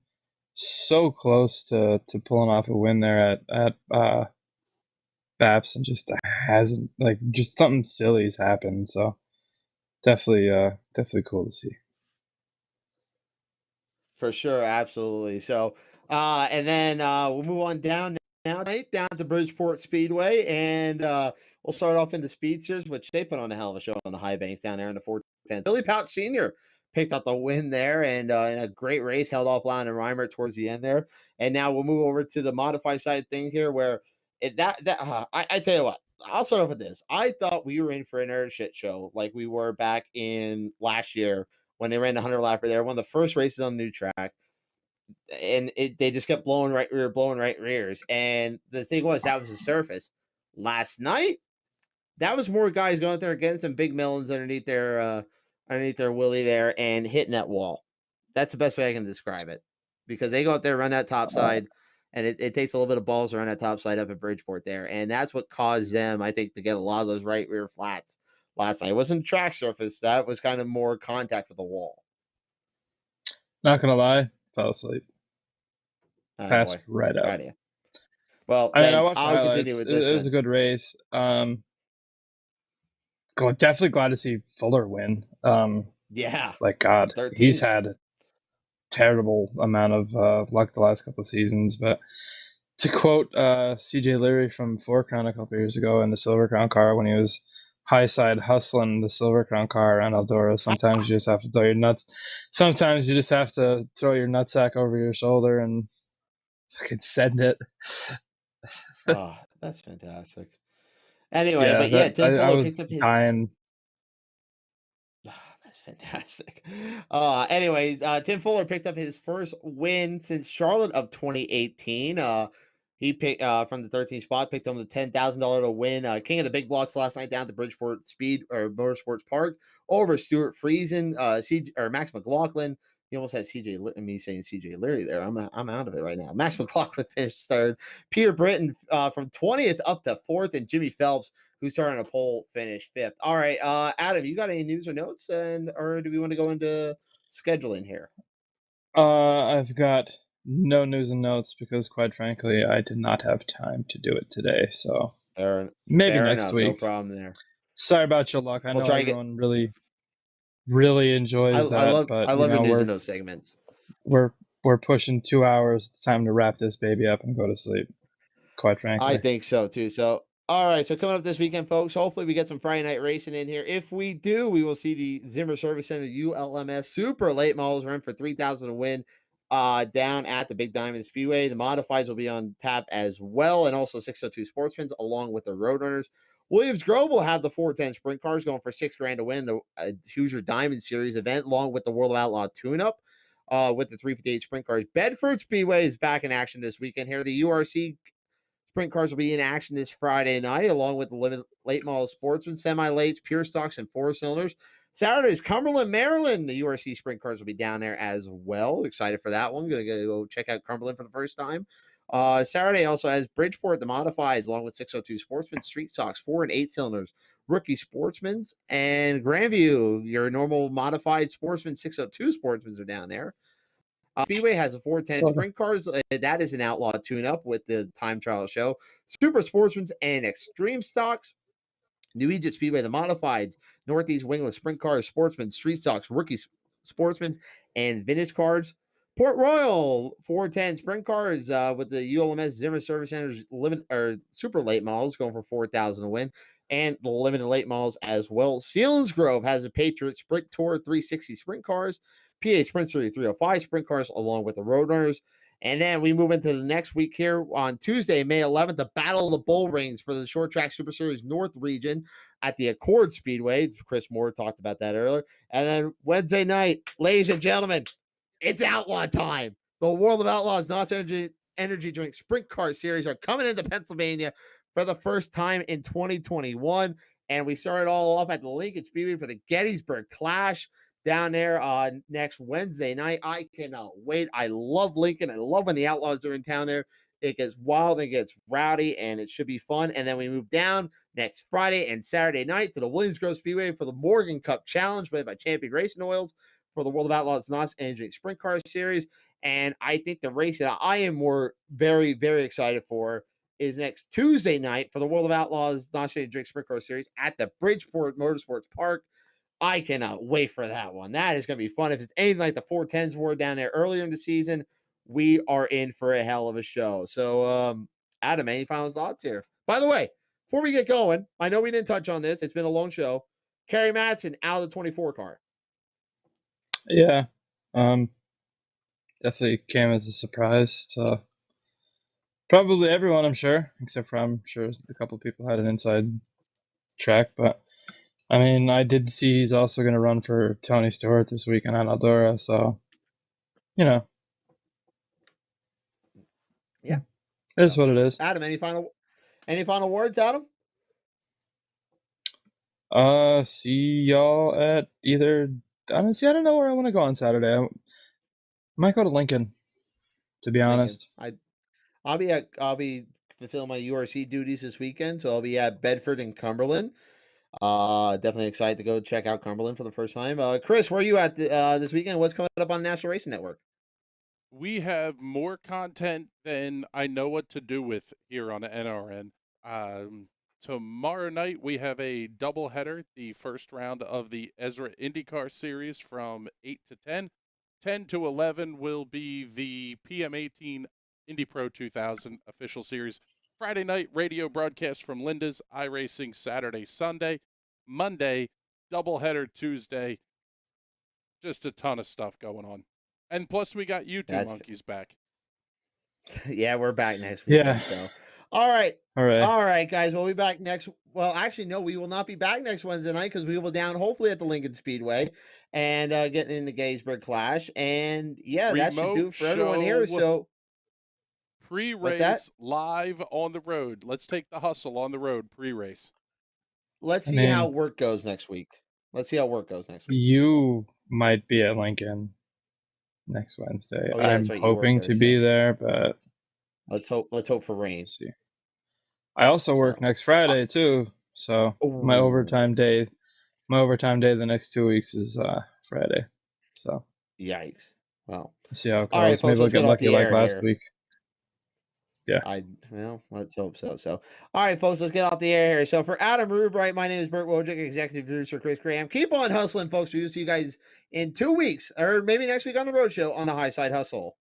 so close to pulling off a win there at Baps, and just hasn't, like, just something silly's happened. So definitely cool to see. For sure, absolutely. So and then we'll move on down to Bridgeport Speedway, and we'll start off in the Speedsters, which they put on a hell of a show on the high banks down there in the 410. Billy Pouch Sr. picked up the win there, and in a great race, held off Lyon and Reimer towards the end there. And now we'll move over to the modified side of things here, where I tell you what, I'll start off with this. I thought we were in for another shit show like we were back in last year when they ran the 100 lapper there, one of the first races on the new track. And they just kept blowing right rears. And the thing was, that was the surface. Last night, that was more guys going out there getting some big melons underneath their willy there and hitting that wall. That's the best way I can describe it, because they go out there, run that top side, and it takes a little bit of balls to run that top side up at Bridgeport there, and that's what caused them, I think, to get a lot of those right rear flats last night. It wasn't track surface; that was kind of more contact with the wall. Not gonna lie, fell asleep. Passed right out. Well, I watched the highlights. It was a good race. Definitely glad to see Fuller win. Yeah, like God, 13. He's had a terrible amount of luck the last couple of seasons. But to quote CJ Leary from Four Crown a couple of years ago in the Silver Crown car when he was Highside hustling the Silver Crown car around Eldora, sometimes you just have to throw your nuts. Sometimes you just have to throw your nutsack over your shoulder and fucking send it. Oh, that's fantastic. Anyway, yeah, Tim Fuller picked up his dying. That's fantastic. Anyway, Tim Fuller picked up his first win since Charlotte of 2018. He picked from the 13th spot, picked him the $10,000 to win. King of the Big Blocks last night down to Bridgeport Motorsports Park over Stuart Friesen, Max McLaughlin. He almost had me saying CJ Leary there. I'm out of it right now. Max McLaughlin finished third. Peter Britton from 20th up to 4th, and Jimmy Phelps, who's starting a pole, finished 5th. All right, Adam, you got any news or notes, or do we want to go into scheduling here? I've got no news and notes because, quite frankly, I did not have time to do it today. So maybe next week. No problem there. Sorry about your luck. I know everyone really enjoys that. I love your news and notes segments. We're pushing 2 hours. It's time to wrap this baby up and go to sleep. Quite frankly, I think so too. So. All right, so coming up this weekend, folks, hopefully we get some Friday night racing in here. If we do, we will see the Zimmer Service Center ULMS Super Late Models run for $3,000 to win down at the Big Diamond Speedway. The modifieds will be on tap as well, and also 602 Sportsmen along with the Roadrunners. Williams Grove will have the 410 sprint cars going for $6,000 to win the Hoosier Diamond Series event, along with the World of Outlaw tune-up with the 358 sprint cars. Bedford Speedway is back in action this weekend here. The URC sprint cars will be in action this Friday night, along with the late model sportsmen, semi-lates, pure stocks, and 4-cylinders. Saturday is Cumberland, Maryland. The URC Sprint Cars will be down there as well. Excited for that one. Gonna go check out Cumberland for the first time. Saturday also has Bridgeport, the Modifieds, along with 602 Sportsman, Street Stocks, 4 and 8 cylinders, Rookie Sportsman's, and Grandview, your normal modified Sportsman, 602 Sportsman's are down there. Speedway has a 410 Sprint Cars. That is an outlaw tune-up with the time trial show. Super Sportsman's and Extreme Stocks. New Egypt Speedway, the Modifieds, Northeast Wingless Sprint Cars, Sportsman, Street Stocks, Rookie Sportsman's, and Vintage Cards. Port Royal 410 Sprint Cars with the ULMS Zimmer Service Centers limit or super late models going for 4,000 to win, and the limited late models as well. Selinsgrove has a Patriot Sprint Tour 360 Sprint Cars, PA Sprint Series 305 Sprint Cars along with the Roadrunners. And then we move into the next week here on Tuesday, May 11th, the Battle of the Bull Rings for the Short Track Super Series North region at the Accord Speedway. Chris Moore talked about that earlier. And then Wednesday night, ladies and gentlemen, it's outlaw time. The World of Outlaws Knott's Energy Drink Sprint Car Series are coming into Pennsylvania for the first time in 2021. And we started all off at the Lincoln Speedway for the Gettysburg Clash down there next Wednesday night. I cannot wait. I love Lincoln. I love when the Outlaws are in town there. It gets wild and gets rowdy, and it should be fun. And then we move down next Friday and Saturday night to the Williamsgrove Speedway for the Morgan Cup Challenge played by Champion Racing Oils for the World of Outlaws Knott's Energy Sprint Car Series. And I think the race that I am very, very excited for is next Tuesday night for the World of Outlaws Knott's Energy Sprint Car Series at the Bridgeport Motorsports Park. I cannot wait for that one. That is going to be fun. If it's anything like the 410s were down there earlier in the season, we are in for a hell of a show. So, Adam, any final thoughts here? By the way, before we get going, I know we didn't touch on this. It's been a long show. Kerry Matson out of the 24 car. Yeah. Definitely came as a surprise to probably everyone, I'm sure, except for I'm sure a couple of people had an inside track, but I mean, I did see he's also going to run for Tony Stewart this weekend on Eldora, so, you know. Yeah. It is what it is. Adam, any final words, Adam? See y'all at either, honestly, I don't know where I want to go on Saturday. I might go to Lincoln, to be honest. I'll be fulfilling my URC duties this weekend, so I'll be at Bedford and Cumberland. Definitely excited to go check out Cumberland for the first time. Chris, where are you at this weekend? What's coming up on National Racing Network? We have more content than I know what to do with here on the NRN. Tomorrow night we have a doubleheader, the first round of the Ezra IndyCar Series from 8 to 10. 10 to 11 will be the PM18 Indy Pro 2000 official series. Friday night radio broadcast from Linda's iRacing Saturday, Sunday. Monday, doubleheader Tuesday. Just a ton of stuff going on. And plus we got you two monkeys back. Yeah, we're back next week. Yeah. So. All right, guys. We'll be back next. Well, actually, no, we will not be back next Wednesday night because we will be down hopefully at the Lincoln Speedway and getting in the Gettysburg Clash. And yeah, that should do it for everyone here. So pre-race live on the road. Let's take the hustle on the road pre-race. Let's see how work goes next week. You might be at Lincoln next Wednesday. Oh, yeah, I'm hoping to be there, but let's hope for rain. See. I also work next Friday too, so my overtime day the next 2 weeks is Friday. So yikes. Well, see how it goes. All right, folks, maybe I'll get lucky like last week. Yeah. Let's hope so. So, all right, folks, let's get off the air here. So, for Adam Rubright, my name is Bert Wojcik, executive producer Chris Graham. Keep on hustling, folks. We'll see you guys in 2 weeks, or maybe next week on the road show on the Highside Hustle.